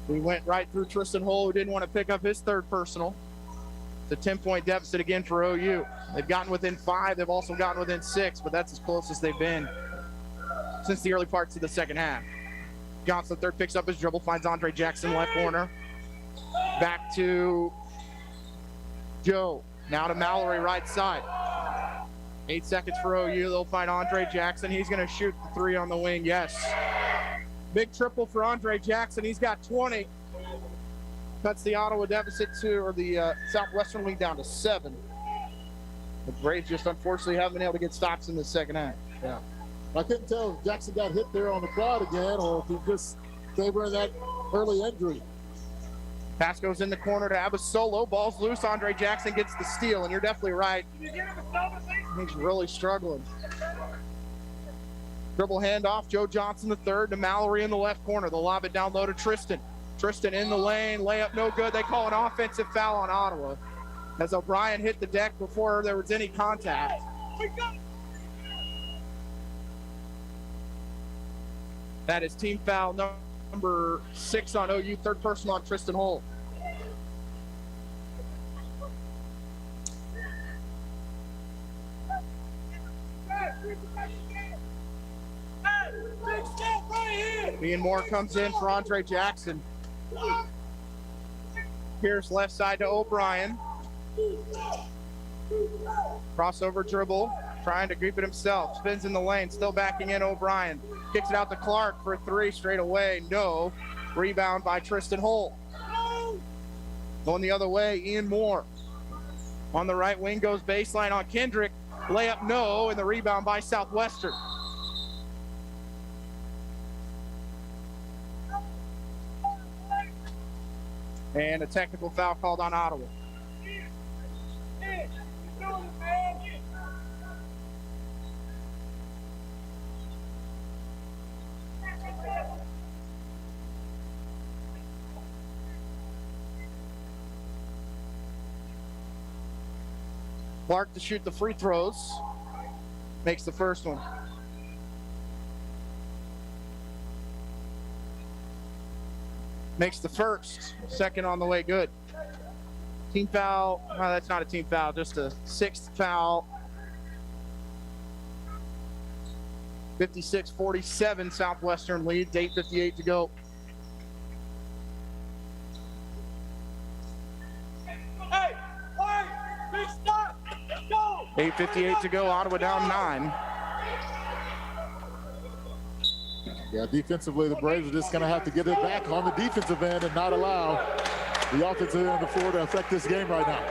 S4: We went right through Tristan Hull, who didn't want to pick up his third personal. It's a 10-point deficit again for OU. They've gotten within 5. They've also gotten within 6, but that's as close as they've been since the early parts of the second half. Johnson third picks up his dribble, finds Andre Jackson left corner. Back to Joe. Now to Mallory right side. 8 seconds for OU. They'll find Andre Jackson. He's going to shoot the 3 on the wing. Yes. Big triple for Andre Jackson. He's got 20. Cuts the Ottawa deficit or the Southwestern lead down to 7. The Braves just unfortunately haven't been able to get stops in the second half.
S5: Yeah. I couldn't tell if Jackson got hit there on the quad again or if he just favoring that early injury.
S4: Pass goes in the corner to Abasolo. Ball's loose. Andre Jackson gets the steal, and you're definitely right. He's really struggling. Dribble handoff. Joe Johnson the third to Mallory in the left corner. They'll lob it down low to Tristan. Tristan in the lane. Layup no good. They call an offensive foul on Ottawa as O'Brien hit the deck before there was any contact. That is team foul number 6 on OU. Third personal on Tristan Hull. Ian Moore comes in for Andre Jackson. Pierce left side to O'Brien. Crossover dribble, trying to grip it himself. Spins in the lane, still backing in O'Brien. Kicks it out to Clark for 3 straight away. No. Rebound by Tristan Hull. Going the other way, Ian Moore. On the right wing goes baseline on Kendrick. Layup no, and the rebound by Southwestern. And a technical foul called on Ottawa. Clark to shoot the free throws. Makes the first one. Makes the first. Second on the way, good. Team foul. No, that's not a team foul, just a 6th foul. 56-47 Southwestern lead. 8:58 to go. 8:58 to go. Ottawa down 9.
S5: Yeah, defensively, the Braves are just going to have to get it back on the defensive end and not allow the offensive end of the floor to affect this game right now.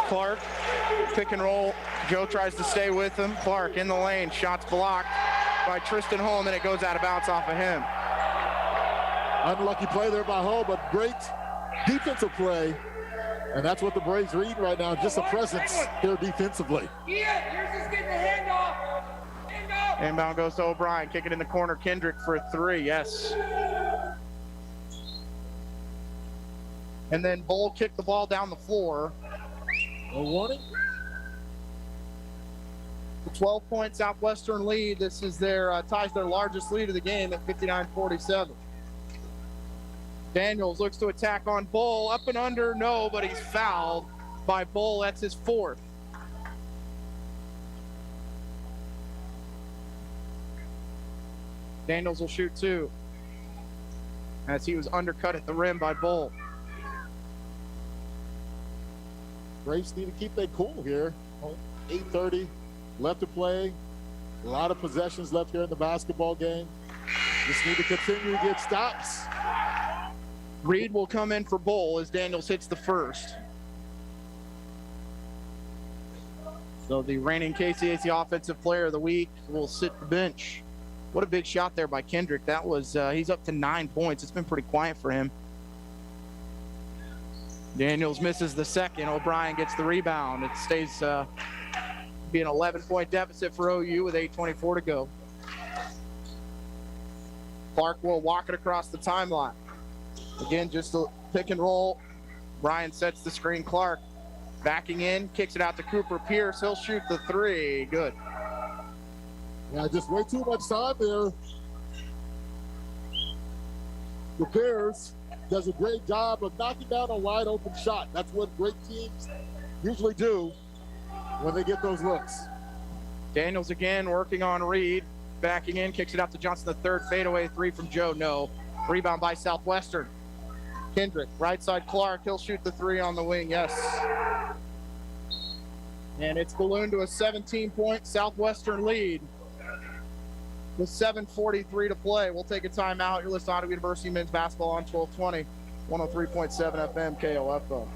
S4: Clark, pick and roll. Joe tries to stay with him. Clark in the lane. Shots blocked by Tristan Hull, and then it goes out of bounds off of him.
S5: Unlucky play there by Hull, but great defensive play. And that's what the Braves are eating right now, just a presence here defensively.
S10: Yeah, you're just getting the handoff.
S4: Inbound goes to O'Brien. Kick it in the corner. Kendrick for 3. Yes. And then Bull kicked the ball down the floor.
S5: No warning.
S4: The 12-point Southwestern lead. This is ties their largest lead of the game at 59-47. Daniels looks to attack on Bull. Up and under, no, but he's fouled by Bull. That's his 4th. Daniels will shoot 2 as he was undercut at the rim by Bull.
S5: Braves need to keep their cool here. 8:30 left to play. A lot of possessions left here in the basketball game. Just need to continue to get stops.
S4: Reed will come in for Bull as Daniels hits the first. So the reigning KCAC Offensive Player of the Week will sit the bench. What a big shot there by Kendrick. That was, he's up to 9 points. It's been pretty quiet for him. Daniels misses the second. O'Brien gets the rebound. It stays be an 11-point deficit for OU with 8:24 to go. Clark will walk it across the timeline. Again, just a pick and roll. Bryan sets the screen. Clark backing in, kicks it out to Cooper Pierce. He'll shoot the three. Good.
S5: Yeah, just way too much time there. The Pierce does a great job of knocking down a wide open shot. That's what great teams usually do when they get those looks.
S4: Daniels again working on Reed. Backing in, kicks it out to Johnson. The third fadeaway three from Joe. No. Rebound by Southwestern. Kendrick, right side Clark. He'll shoot the three on the wing. Yes. And it's ballooned to a 17-point Southwestern lead with 7:43 to play. We'll take a timeout. You're listening to Ottawa University men's basketball on 1220, 103.7 FM KOFO.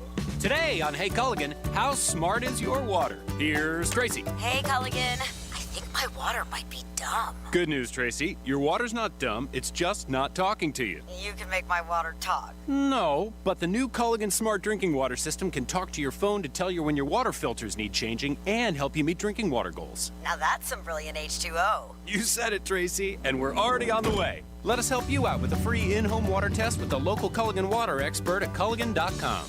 S20: Today on Hey Culligan, how smart is your water? Here's Tracy.
S11: Hey Culligan, I think my water might be dumb.
S20: Good news, Tracy. Your water's not dumb, it's just not talking to you.
S11: You can make my water talk.
S20: No, but the new Culligan Smart Drinking Water System can talk to your phone to tell you when your water filters need changing and help you meet drinking water goals.
S11: Now that's some brilliant H2O.
S20: You said it, Tracy, and we're already on the way. Let us help you out with a free in-home water test with the local Culligan water expert at Culligan.com.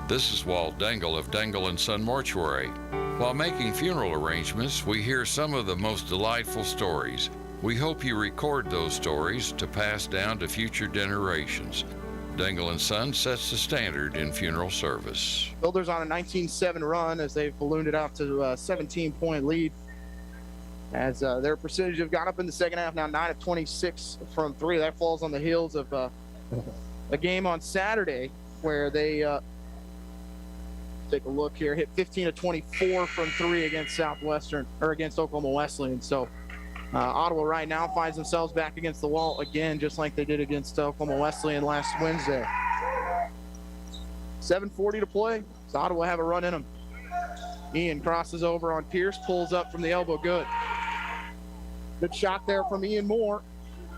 S1: This is Walt Dangle of Dangle & Son Mortuary. While making funeral arrangements, we hear some of the most delightful stories. We hope you record those stories to pass down to future generations. Dangle & Son sets the standard in funeral service.
S4: Builders on a 19-7 run as they've ballooned it out to a 17-point lead. As their percentage have gone up in the second half, now 9 of 26 from three. That falls on the heels of a game on Saturday where they take a look here, hit 15 of 24 from three against Southwestern, or against Oklahoma Wesleyan. So Ottawa right now finds themselves back against the wall again, just like they did against Oklahoma Wesleyan last Wednesday. 7:40 to play. So Ottawa have a run in them. Ian crosses over on Pierce, pulls up from the elbow. Good. Good shot there from Ian Moore.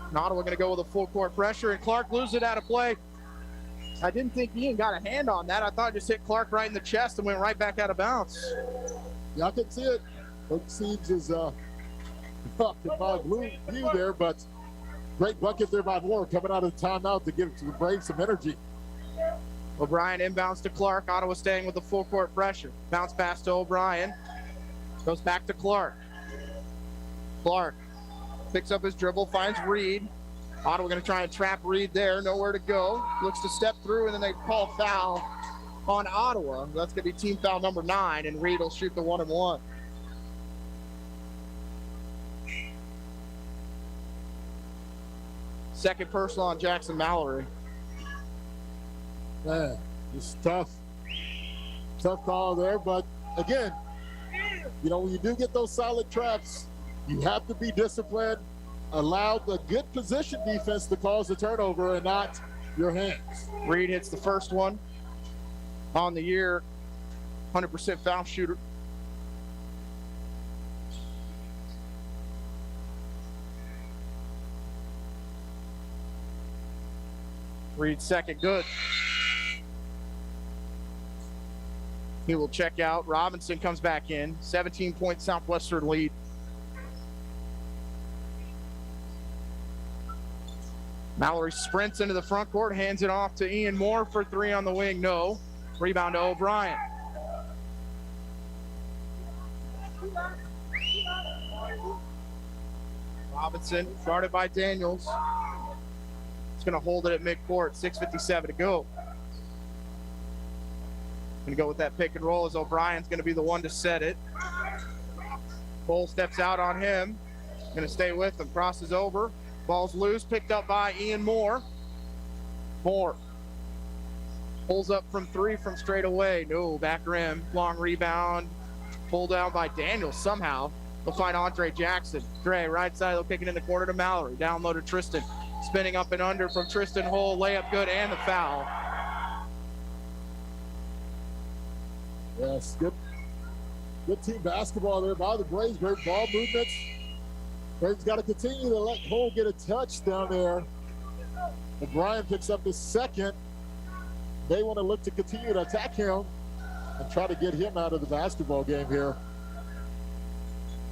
S4: And Ottawa going to go with a full court pressure, and Clark loses it out of play. I didn't think Ian got a hand on that. I thought it just hit Clark right in the chest and went right back out of bounds.
S5: Yeah, I can see it. Coach Siege is up in my blue view there, but great bucket there by Moore coming out of the timeout to give the Braves some energy.
S4: O'Brien inbounds to Clark. Ottawa staying with the full court pressure. Bounce pass to O'Brien. Goes back to Clark. Clark picks up his dribble, finds Reed. Ottawa going to try and trap Reed there. Nowhere to go. Looks to step through, and then they call foul on Ottawa. That's going to be team foul number 9, and Reed will shoot the 1-and-1. Second personal on Jackson Mallory.
S5: Man, it's tough. Tough call there, but again, you know, when you do get those solid traps, you have to be disciplined. Allow the good position defense to cause the turnover and not your hands.
S4: Reed hits the first one on the year, 100% foul shooter. Reed second, good. He will check out. Robinson comes back in. 17-point Southwestern lead. Mallory sprints into the front court, hands it off to Ian Moore for three on the wing. No. Rebound to O'Brien. Robinson, guarded by Daniels. He's going to hold it at midcourt. 6:57 to go. Going to go with that pick and roll as O'Brien's going to be the one to set it. Cole steps out on him. Going to stay with him. Crosses over. Ball's loose, picked up by Ian Moore. Moore pulls up from three from straight away. No, back rim, long rebound. Pulled down by Daniels somehow. They'll find Andre Jackson. Dre, right side, they'll kick it in the corner to Mallory. Down low to Tristan. Spinning up and under from Tristan Hull. Layup good and the foul.
S5: Yes, good team basketball there by the Braves. Great ball movements. Braves got to continue to let Cole get a touch down there. O'Brien picks up his second. They want to look to continue to attack him and try to get him out of the basketball game here.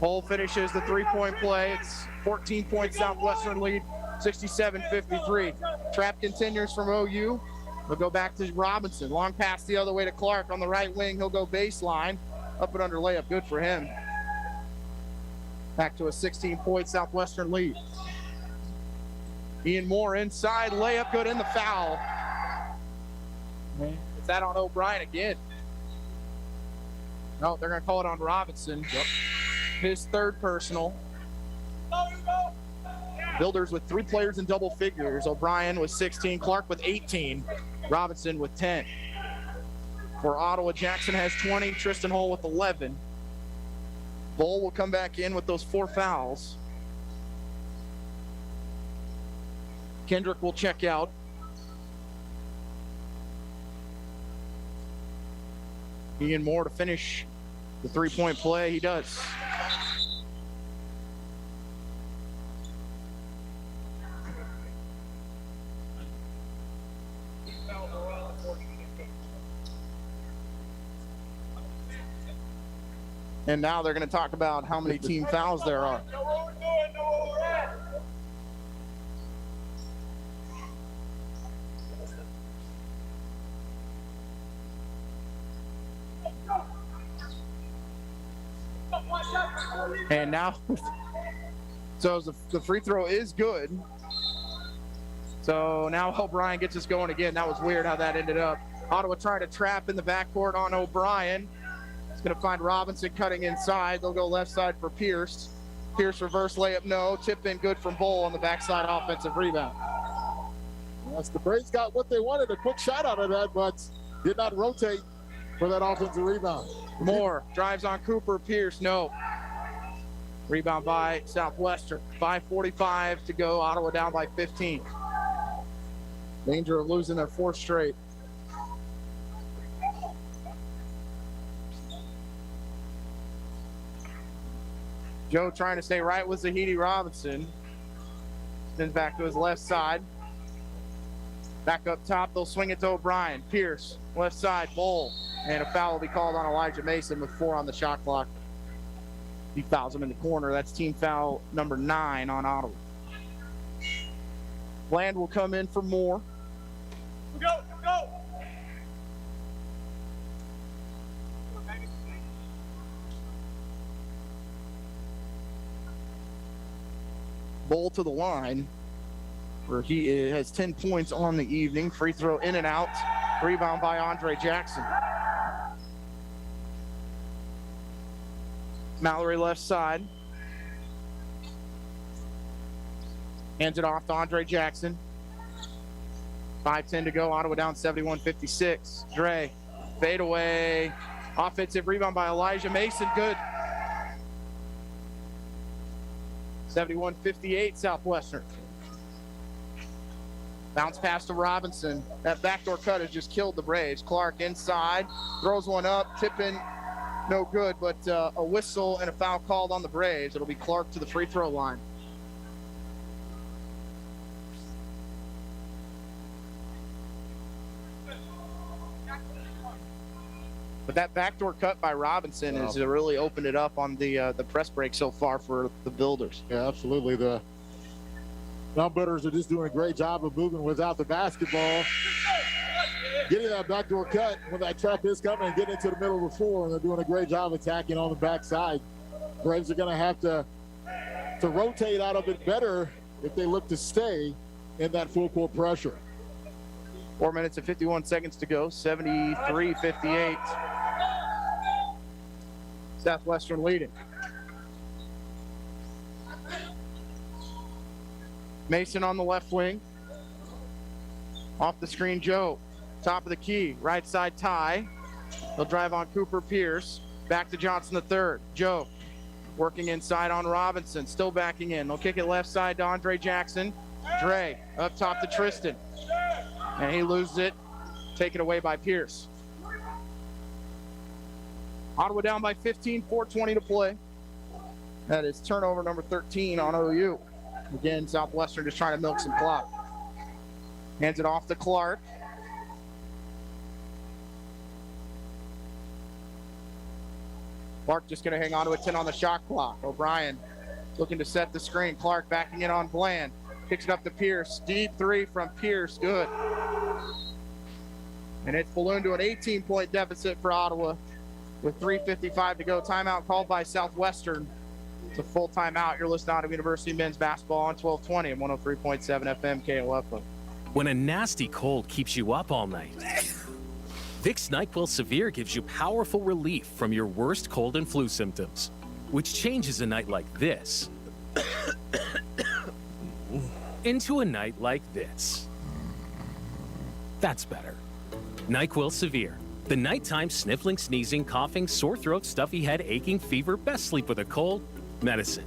S4: Cole finishes the three-point play. It's 14-point Southwestern lead, 67-53. Trap continues from OU. We'll go back to Robinson. Long pass the other way to Clark on the right wing. He'll go baseline. Up and under layup. Good for him. Back to a 16-point Southwestern lead. Ian Moore inside. Layup good in the foul. Is that on O'Brien again? No, they're going to call it on Robinson. Yep. His third personal. Builders with 3 players in double figures. O'Brien with 16, Clark with 18, Robinson with 10. For Ottawa, Jackson has 20, Tristan Hull with 11. Bull will come back in with those 4 fouls. Kendrick will check out. Ian Moore to finish the three-point play. He does. And now they're going to talk about how many team fouls there are. And now, so the free throw is good. So now O'Brien gets us going again. That was weird how that ended up. Ottawa trying to trap in the backcourt on O'Brien. He's going to find Robinson cutting inside. They'll go left side for Pierce. Pierce reverse layup, no. Tip in good from Bull on the backside offensive rebound.
S5: Yes, the Braves got what they wanted, a quick shot out of that, but did not rotate for that offensive rebound.
S4: Moore drives on Cooper. Pierce, no. Rebound by Southwestern. 5:45 to go. Ottawa down by 15. Danger of losing their 4th straight. Joe trying to stay right with Zahidi Robinson. Then back to his left side. Back up top, they'll swing it to O'Brien. Pierce, left side, Bull. And a foul will be called on Elijah Mason with 4 on the shot clock. He fouls him in the corner. That's team foul number 9 on Ottawa. Bland will come in for Moore.
S10: Go, go.
S4: Bull to the line, where he has 10 points on the evening. Free throw in and out. Rebound by Andre Jackson. Mallory left side. Hands it off to Andre Jackson. 5:10 to go. Ottawa down 71-56. Dre, fade away. Offensive rebound by Elijah Mason. Good. 71-58 Southwestern. Bounce pass to Robinson. That backdoor cut has just killed the Braves. Clark inside, throws one up, tipping, no good, but a whistle and a foul called on the Braves. It'll be Clark to the free throw line. But that backdoor cut by Robinson has really opened it up on the press break so far for the Builders.
S5: Yeah, absolutely. The non-builders are just doing a great job of moving without the basketball. Getting that backdoor cut when that trap is coming and getting into the middle of the floor, and they're doing a great job attacking on the backside. Braves are going to have to rotate out of it better if they look to stay in that full court pressure.
S4: 4 minutes and 51 seconds to go, 73-58. Southwestern leading. Mason on the left wing. Off the screen, Joe. Top of the key, right side Ty. They'll drive on Cooper Pierce. Back to Johnson the third. Joe working inside on Robinson, still backing in. They'll kick it left side to Andre Jackson. Dre up top to Tristan. And he loses it, taken away by Pierce. Ottawa down by 15, 4:20 to play. That is turnover number 13 on OU. Again, Southwestern just trying to milk some clock. Hands it off to Clark. Clark just going to hang on to a 10 on the shot clock. O'Brien looking to set the screen. Clark backing in on Bland. Kicks it up to Pierce. Deep three from Pierce. Good. And it's ballooned to an 18-point deficit for Ottawa with 3:55 to go. Timeout called by Southwestern. It's a full timeout. You're listening to Ottawa University men's basketball on 1220 and 103.7 FM KOFO.
S20: When a nasty cold keeps you up all night, Vicks NyQuil Severe gives you powerful relief from your worst cold and flu symptoms, which changes a night like this into a night like this. That's better. NyQuil Severe. The nighttime sniffling, sneezing, coughing, sore throat, stuffy head, aching, fever, best sleep with a cold medicine.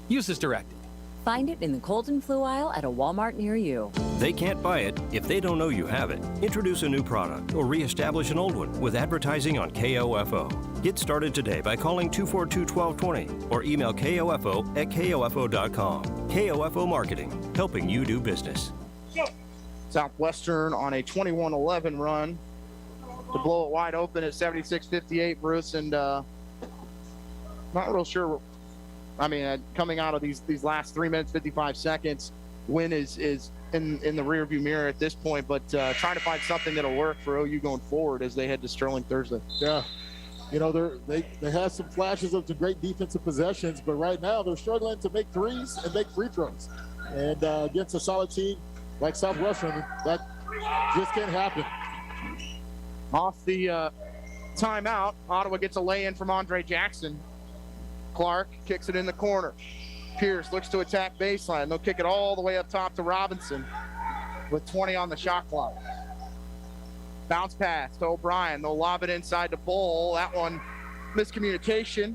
S20: Use as directed.
S8: Find it in the cold and flu aisle at a Walmart near you.
S22: They can't buy it if they don't know you have it. Introduce a new product or reestablish an old one with advertising on KOFO. Get started today by calling 242-1220 or email KOFO@KOFO.com. KOFO Marketing, helping you do business.
S4: Southwestern on a 21-11 run to blow it wide open at 76-58, Bruce, and not real sure. I mean, coming out of these last 3 minutes, 55 seconds, win is in the rearview mirror at this point, but trying to find something that'll work for OU going forward as they head to Sterling Thursday.
S5: Yeah. You know, they have some flashes of some great defensive possessions, but right now they're struggling to make threes and make free throws. And against a solid team like Southwestern, that just can't happen.
S4: Off the timeout, Ottawa gets a lay-in from Andre Jackson. Clark kicks it in the corner. Pierce looks to attack baseline. They'll kick it all the way up top to Robinson with 20 on the shot clock. Bounce pass to O'Brien. They'll lob it inside to Bull. That one, miscommunication.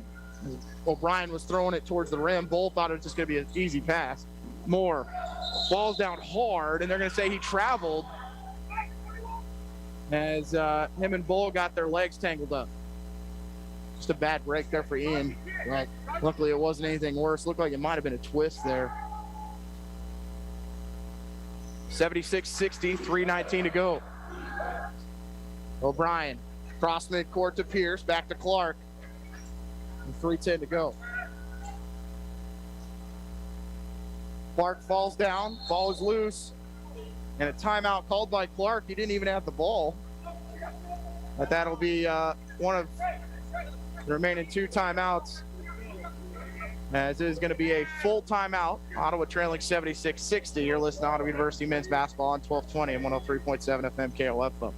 S4: O'Brien was throwing it towards the rim. Bull thought it was just going to be an easy pass. Moore falls down hard, and they're going to say he traveled as him and Bull got their legs tangled up. Just a bad break there for Ian. Right. Luckily, it wasn't anything worse. Looked like it might have been a twist there. 76-60, 3:19 to go. O'Brien, cross midcourt to Pierce, back to Clark. And 3:10 to go. Clark falls down, ball is loose, and a timeout called by Clark. He didn't even have the ball. But that'll be one of the remaining 2 timeouts, as it is going to be a full timeout. Ottawa trailing 76-60. You're listening to Ottawa University men's basketball on 1220 and 103.7 FM KOFO.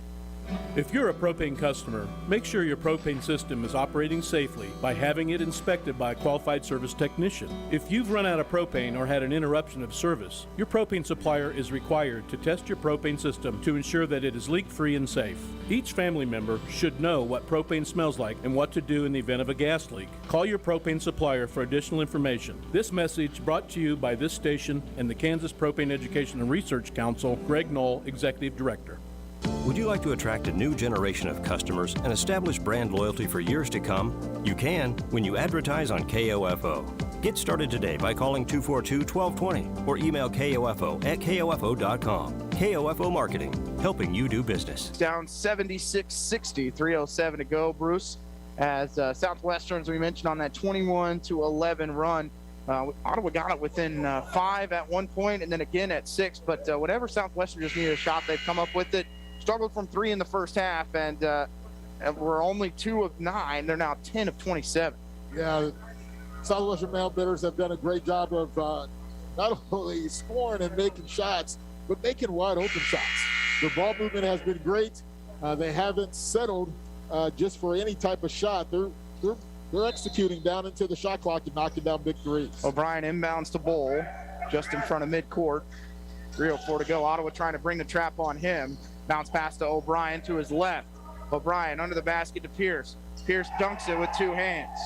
S14: If you're a propane customer, make sure your propane system is operating safely by having it inspected by a qualified service technician. If you've run out of propane or had an interruption of service, your propane supplier is required to test your propane system to ensure that it is leak-free and safe. Each family member should know what propane smells like and what to do in the event of a gas leak. Call your propane supplier for additional information. This message brought to you by this station and the Kansas Propane Education and Research Council, Greg Knoll, Executive Director.
S22: Would you like to attract a new generation of customers and establish brand loyalty for years to come? You can when you advertise on KOFO. Get started today by calling 242-1220 or email KOFO@KOFO.com. KOFO Marketing, helping you do business.
S4: Down 76-60, 3:07 to go, Bruce, as Southwestern, as we mentioned, on that 21-11 run. Ottawa got it within 5 at one point and then again at 6, but whatever Southwestern just needed a shot, they've come up with it. Struggled from 3 in the first half, and we're only 2 of 9. They're now 10 of 27.
S5: Yeah, Southwestern Moundbitters have done a great job of not only scoring and making shots, but making wide open shots. Their ball movement has been great. They haven't settled just for any type of shot. They're executing down into the shot clock and knocking down big threes.
S4: O'Brien inbounds to Bull, just in front of midcourt. 3:04 to go. Ottawa trying to bring the trap on him. Bounce pass to O'Brien to his left. O'Brien under the basket to Pierce. Pierce dunks it with 2 hands.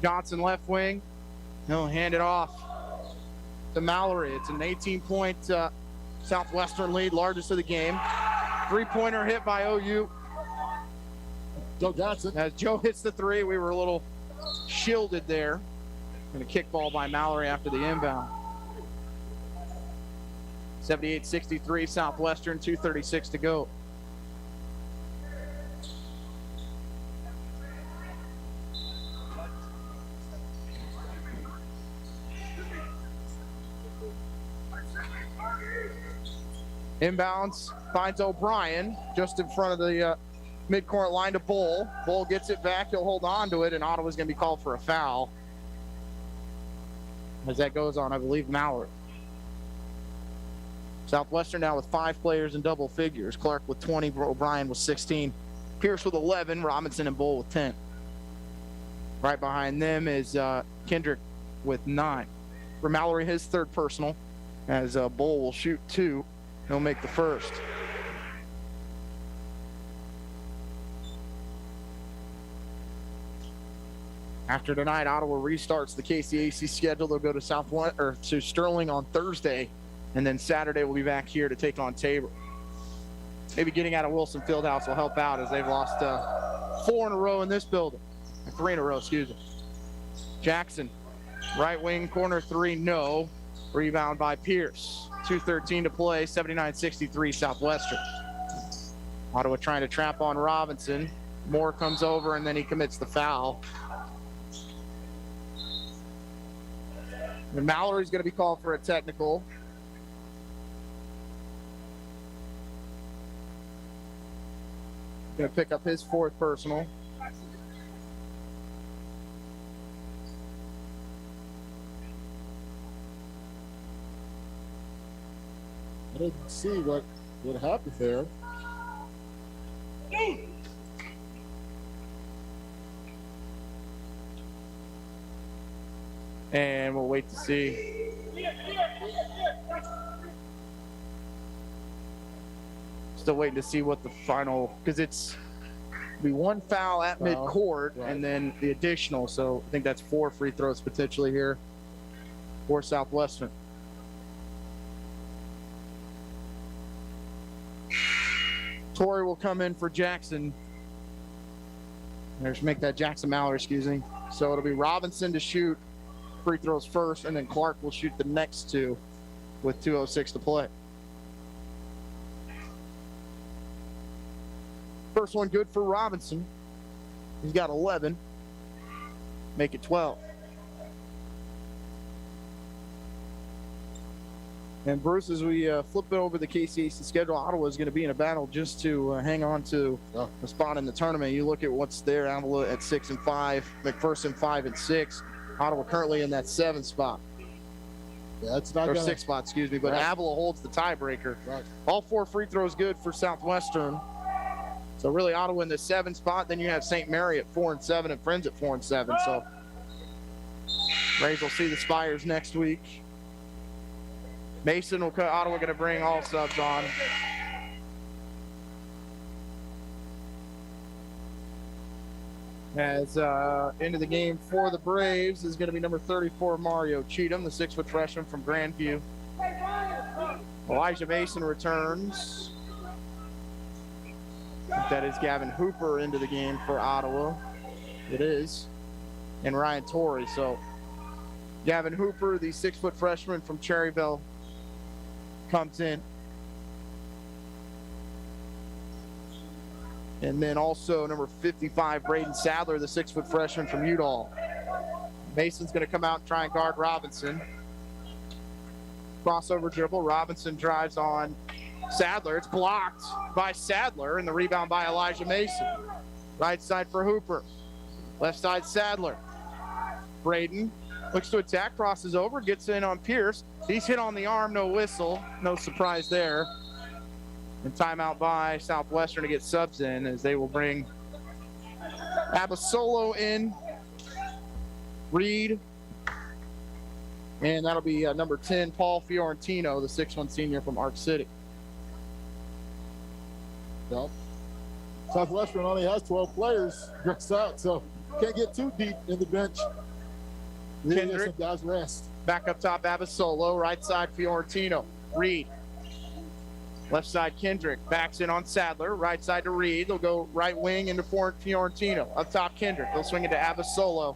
S4: Johnson left wing. He'll hand it off to Mallory. It's an 18-point Southwestern lead, largest of the game. 3-pointer hit by OU.
S5: Joe Johnson.
S4: As Joe hits the three, we were a little shielded there. And a kickball by Mallory after the inbound. 78-63 Southwestern, 2:36 to go. Inbounds finds O'Brien just in front of the midcourt line to Bull. Bull gets it back. He'll hold on to it, and Ottawa's going to be called for a foul. As that goes on, I believe, Mallory. Southwestern now with 5 players in double figures. Clark with 20, O'Brien with 16. Pierce with 11, Robinson and Bull with 10. Right behind them is Kendrick with 9. For Mallory, his third personal, as Bull will shoot 2. He'll make the first. After tonight, Ottawa restarts the KCAC schedule. They'll go to to Sterling on Thursday, and then Saturday we'll be back here to take on Tabor. Maybe getting out of Wilson Fieldhouse will help out, as they've lost 4 in a row in this building. 3 in a row, excuse me. Jackson, right wing, corner 3, no. Rebound by Pierce. 2:13 to play, 79-63 Southwestern. Ottawa trying to trap on Robinson. Moore comes over, and then he commits the foul. And Mallory's going to be called for a technical. Going to pick up his 4th personal.
S5: I didn't see what happened there.
S4: And we'll wait to see. Still waiting to see what the final, because it's be 1 foul at midcourt, right, and then the additional. So I think that's 4 free throws potentially here for Southwestern. Torre will come in for Jackson. There's make that Jackson Mallory, excuse me. So it'll be Robinson to shoot free throws first, and then Clark will shoot the next 2 with 2:06 to play. First one good for Robinson. He's got 11. Make it 12. And Bruce, as we flip it over the KCAC schedule, Ottawa is going to be in a battle just to hang on to a spot in the tournament. You look at what's there, Avila at 6 and 5, McPherson 5 and 6. Ottawa currently in that 7th spot.
S5: Yeah, that's not
S4: or
S5: gonna...
S4: 6th spot, excuse me. But right. Avila holds the tiebreaker.
S5: Right.
S4: All 4 free throws good for Southwestern. So really Ottawa in the 7th spot. Then you have St. Mary at 4 and 7 and Friends at 4 and 7. So Rays will see the Spires next week. Mason will cut. Ottawa going to bring all subs on. As into the game for the Braves is going to be number 34, Mario Cheatham, the 6-foot freshman from Grandview. Elijah Mason returns. That is Gavin Hooper into the game for Ottawa. It is. And Ryan Torre. So Gavin Hooper, the 6-foot freshman from Cherryville, comes in. And then also number 55, Braden Sadler, the 6-foot freshman from Udall. Mason's going to come out and try and guard Robinson. Crossover dribble. Robinson drives on Sadler. It's blocked by Sadler, and the rebound by Elijah Mason. Right side for Hooper. Left side, Sadler. Braden looks to attack, crosses over, gets in on Pierce. He's hit on the arm, no whistle. No surprise there. And timeout by Southwestern to get subs in, as they will bring Abasolo in, Reed, and that'll be number 10, Paul Fiorentino, the 6'1" senior from Arc City.
S5: Well, Southwestern only has 12 players dressed out, so can't get too deep in the bench.
S4: Kendrick,
S5: guys rest.
S4: Back up top, Abasolo, right side, Fiorentino. Reed Left side, Kendrick backs in on Sadler. Right side to Reed. They'll go right wing into Fiorentino. Up top, Kendrick. They'll swing it to Abasolo.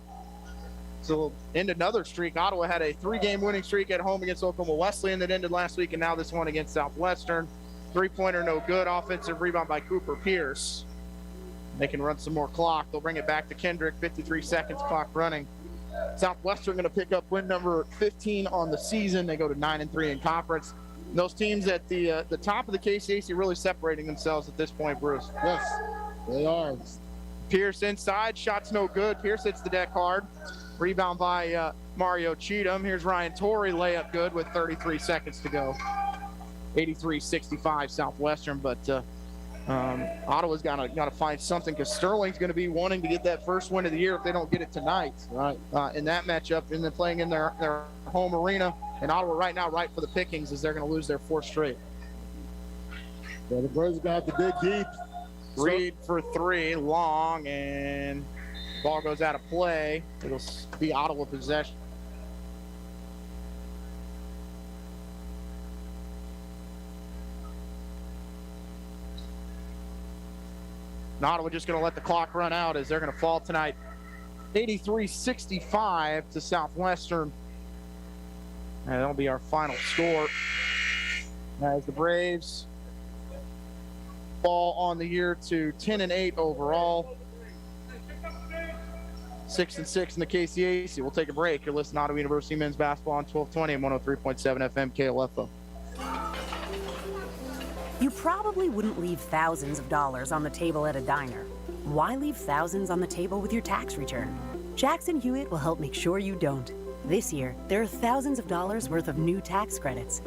S4: So end another streak. Ottawa had a 3-game winning streak at home against Oklahoma Wesleyan that ended last week, and now this one against Southwestern. 3-pointer, no good. Offensive rebound by Cooper Pierce. They can run some more clock. They'll bring it back to Kendrick. 53 seconds, clock running. Southwestern going to pick up win number 15 on the season. They go to 9-3 in conference. And those teams at the top of the KCAC really separating themselves at this point, Bruce.
S5: Yes, they are.
S4: Pierce inside, shots no good. Pierce hits the deck hard. Rebound by Mario Cheatham. Here's Ryan Torre, layup good with 33 seconds to go. 83-65 Southwestern, but Ottawa's got to find something because Sterling's going to be wanting to get that first win of the year if they don't get it tonight.
S5: Right.
S4: In that matchup, and then playing in their home arena. And Ottawa right now, right for the pickings, as they're going to lose their 4th straight.
S5: Yeah, the Braves are going to have to dig deep.
S4: Reed for 3, long, and ball goes out of play. It'll be Ottawa possession. And Ottawa just going to let the clock run out as they're going to fall tonight. 83-65 to Southwestern. And that'll be our final score. As the Braves fall on the year to 10-8 overall. 6-6 in the KCAC. We'll take a break. You're listening to Ottawa University Men's Basketball on 1220 and 103.7 FM KLFO.
S6: You probably wouldn't leave thousands of dollars on the table at a diner. Why leave thousands on the table with your tax return? Jackson Hewitt will help make sure you don't. This year, there are thousands of dollars worth of new tax credits.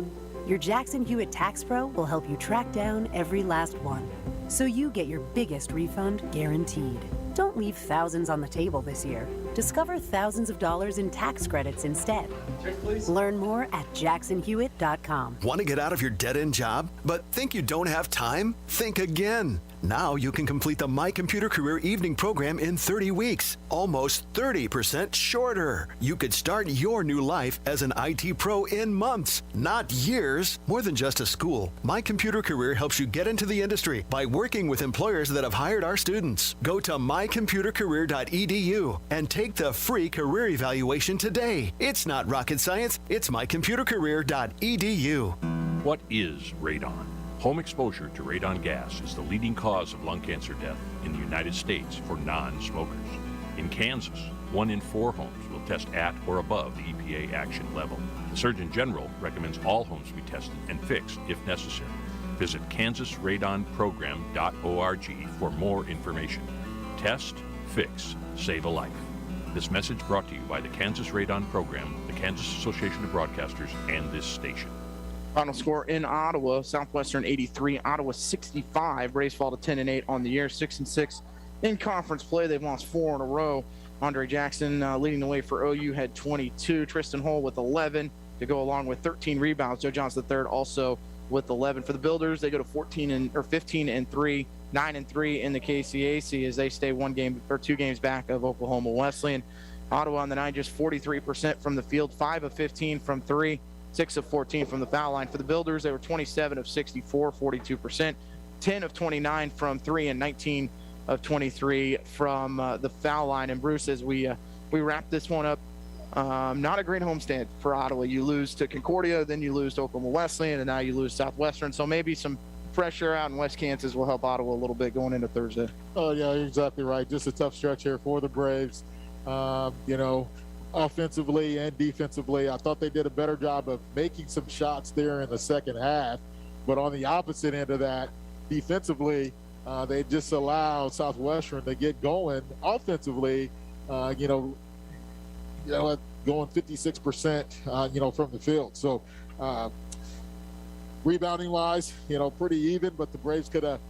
S6: Your Jackson Hewitt Tax Pro will help you track down every last one, so you get your biggest refund guaranteed. Don't leave thousands on the table this year. Discover thousands of dollars in tax credits instead.
S10: Check, please.
S6: Learn more at jacksonhewitt.com.
S15: Want to get out of your dead-end job, but think you don't have time? Think again. Now you can complete the My Computer Career Evening Program in 30 weeks, almost 30% shorter. You could start your new life as an IT pro in months, not years. More than just a school, My Computer Career helps you get into the industry by working with employers that have hired our students. Go to mycomputercareer.edu and take the free career evaluation today. It's not rocket science, it's mycomputercareer.edu.
S19: What is radon? Home exposure to radon gas is the leading cause of lung cancer death in the United States for non-smokers. In Kansas, 1 in 4 homes will test at or above the EPA action level. The Surgeon General recommends all homes be tested and fixed if necessary. Visit kansasradonprogram.org for more information. Test, fix, save a life. This message brought to you by the Kansas Radon Program, the Kansas Association of Broadcasters, and this station.
S4: Final score in Ottawa: Southwestern 83, Ottawa 65. Braves fall to 10-8 on the year, 6-6 in conference play. They've lost 4 in a row. Andre Jackson leading the way for OU had 22. Tristan Hull with 11 to go along with 13 rebounds. Joe Johnson III also with 11. For the Builders, they go to 15-3, 9-3 in the KCAC as they stay 2 games back of Oklahoma Wesleyan. Ottawa on the night just 43% from the field, 5 of 15 from 3. 6 of 14 from the foul line. For the Builders, they were 27 of 64, 42%, 10 of 29 from 3, and 19 of 23 from the foul line. And Bruce, as we wrap this one up, not a great homestand for Ottawa. You lose to Concordia, then you lose to Oklahoma Wesleyan, and now you lose Southwestern. So maybe some pressure out in West Kansas will help Ottawa a little bit going into Thursday.
S5: Oh, yeah, you're exactly right. Just a tough stretch here for the Braves. Offensively and defensively, I thought they did a better job of making some shots there in the second half. But on the opposite end of that, defensively, they just allowed Southwestern to get going offensively, going 56%, from the field. So rebounding-wise, pretty even, but the Braves could have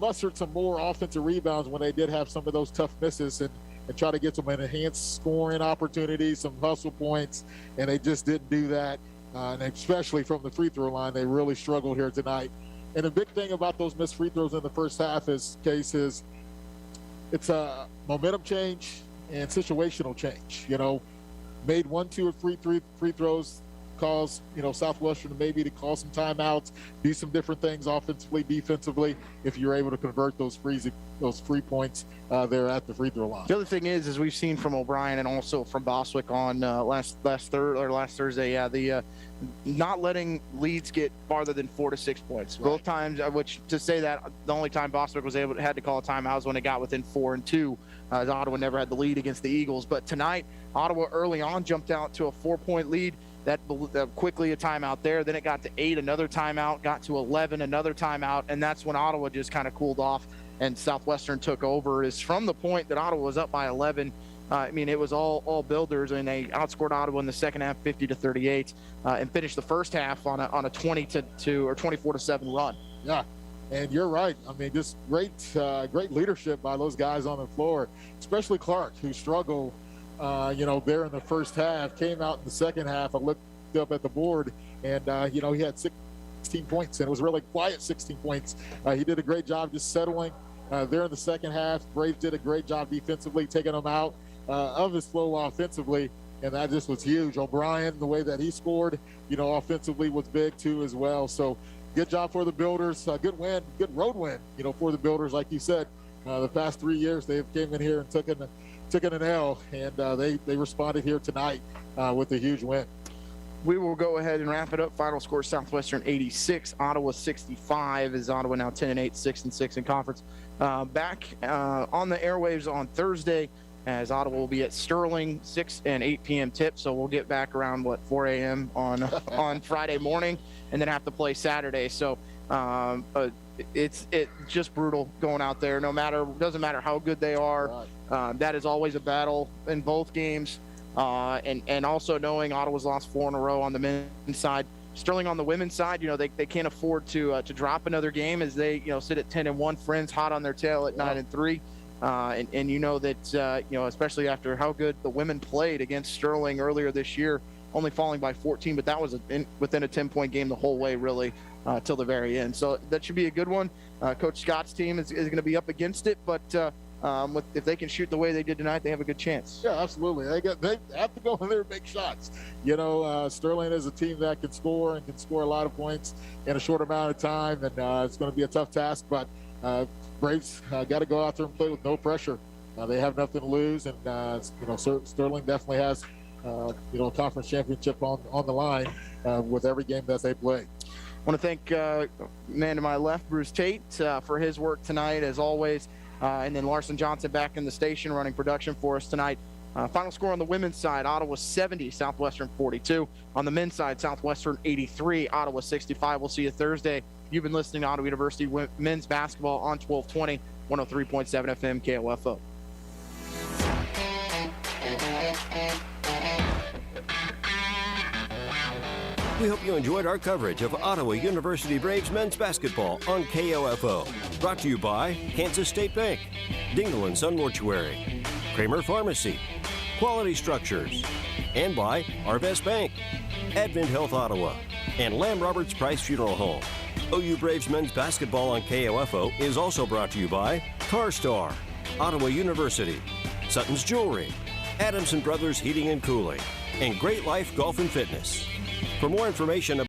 S5: mustered some more offensive rebounds when they did have some of those tough misses and try to get some enhanced scoring opportunities, some hustle points, and they just didn't do that. And especially from the free throw line, they really struggled here tonight. And the big thing about those missed free throws in the first half is it's a momentum change and situational change. Made 1, 2, or 3 free throws, cause, Southwestern maybe to call some timeouts, do some different things offensively, defensively, if you're able to convert those free points there at the free throw line.
S4: The other thing is we've seen from O'Brien and also from Boswick on last Thursday, the not letting leads get farther than 4 to 6 points. Right. Both times, which to say that the only time Boswick had to call a timeout was when it got within 4 and 2. As Ottawa never had the lead against the Eagles. But tonight, Ottawa early on jumped out to a 4-point lead. That quickly a timeout there. Then it got to 8, another timeout. Got to 11, another timeout. And that's when Ottawa just kind of cooled off and Southwestern took over. Is from the point that Ottawa was up by 11. It was all builders, and they outscored Ottawa in the second half 50-38 and finished the first half on a 20-2 or 24-7 run.
S5: Yeah. And you're right. Just great leadership by those guys on the floor, especially Clark, who struggled, there in the first half, came out in the second half. I looked up at the board, and, he had 16 points, and it was really quiet 16 points. He did a great job just settling there in the second half. Braves did a great job defensively, taking him out of his flow offensively, and that just was huge. O'Brien, the way that he scored, offensively was big too as well. So, good job for the Builders. Good win, good road win, for the Builders. Like you said, the past 3 years they've came in here and took an L, and they responded here tonight with a huge win.
S4: We will go ahead and wrap it up. Final score: Southwestern 86, Ottawa 65. Is Ottawa now 10-8, 6-6 in conference. Back on the airwaves on Thursday, as Ottawa will be at Sterling, 6 and 8 p.m. tip. So we'll get back around 4 a.m. on Friday morning, and then have to play Saturday. So it's just brutal going out there. Doesn't matter how good they are. Right. That is always a battle in both games. And also knowing Ottawa's lost 4 in a row on the men's side. Sterling on the women's side, they can't afford to drop another game as they sit at 10-1. Friends hot on their tail at 9-3. That especially after how good the women played against Sterling earlier this year, only falling by 14, but that was within a 10-point game the whole way, really, till the very end. So that should be a good one. Coach Scott's team is going to be up against it, but if they can shoot the way they did tonight, they have a good chance.
S5: Yeah, absolutely. They have to go in there and make shots. Sterling is a team that can score and can score a lot of points in a short amount of time, and it's going to be a tough task, but Braves got to go out there and play with no pressure. They have nothing to lose, and Sterling definitely has a conference championship on the line with every game that they play.
S4: I want to thank man to my left, Bruce Tate, for his work tonight as always, and then Larson Johnson back in the station running production for us tonight. Final score on the women's side: Ottawa 70, Southwestern 42. On the men's side, Southwestern 83, Ottawa 65. We'll see you Thursday. You've been listening to Ottawa University men's basketball on 1220, 103.7 FM KOFO.
S22: We hope you enjoyed our coverage of Ottawa University Braves men's basketball on KOFO. Brought to you by Kansas State Bank, Dingle & Son Mortuary, Kramer Pharmacy, Quality Structures, and by Arvest Bank, Advent Health Ottawa, and Lamb Roberts Price Funeral Home. OU Braves men's basketball on KOFO is also brought to you by CarStar, Ottawa University, Sutton's Jewelry, Adamson Brothers Heating and Cooling, and Great Life Golf and Fitness. For more information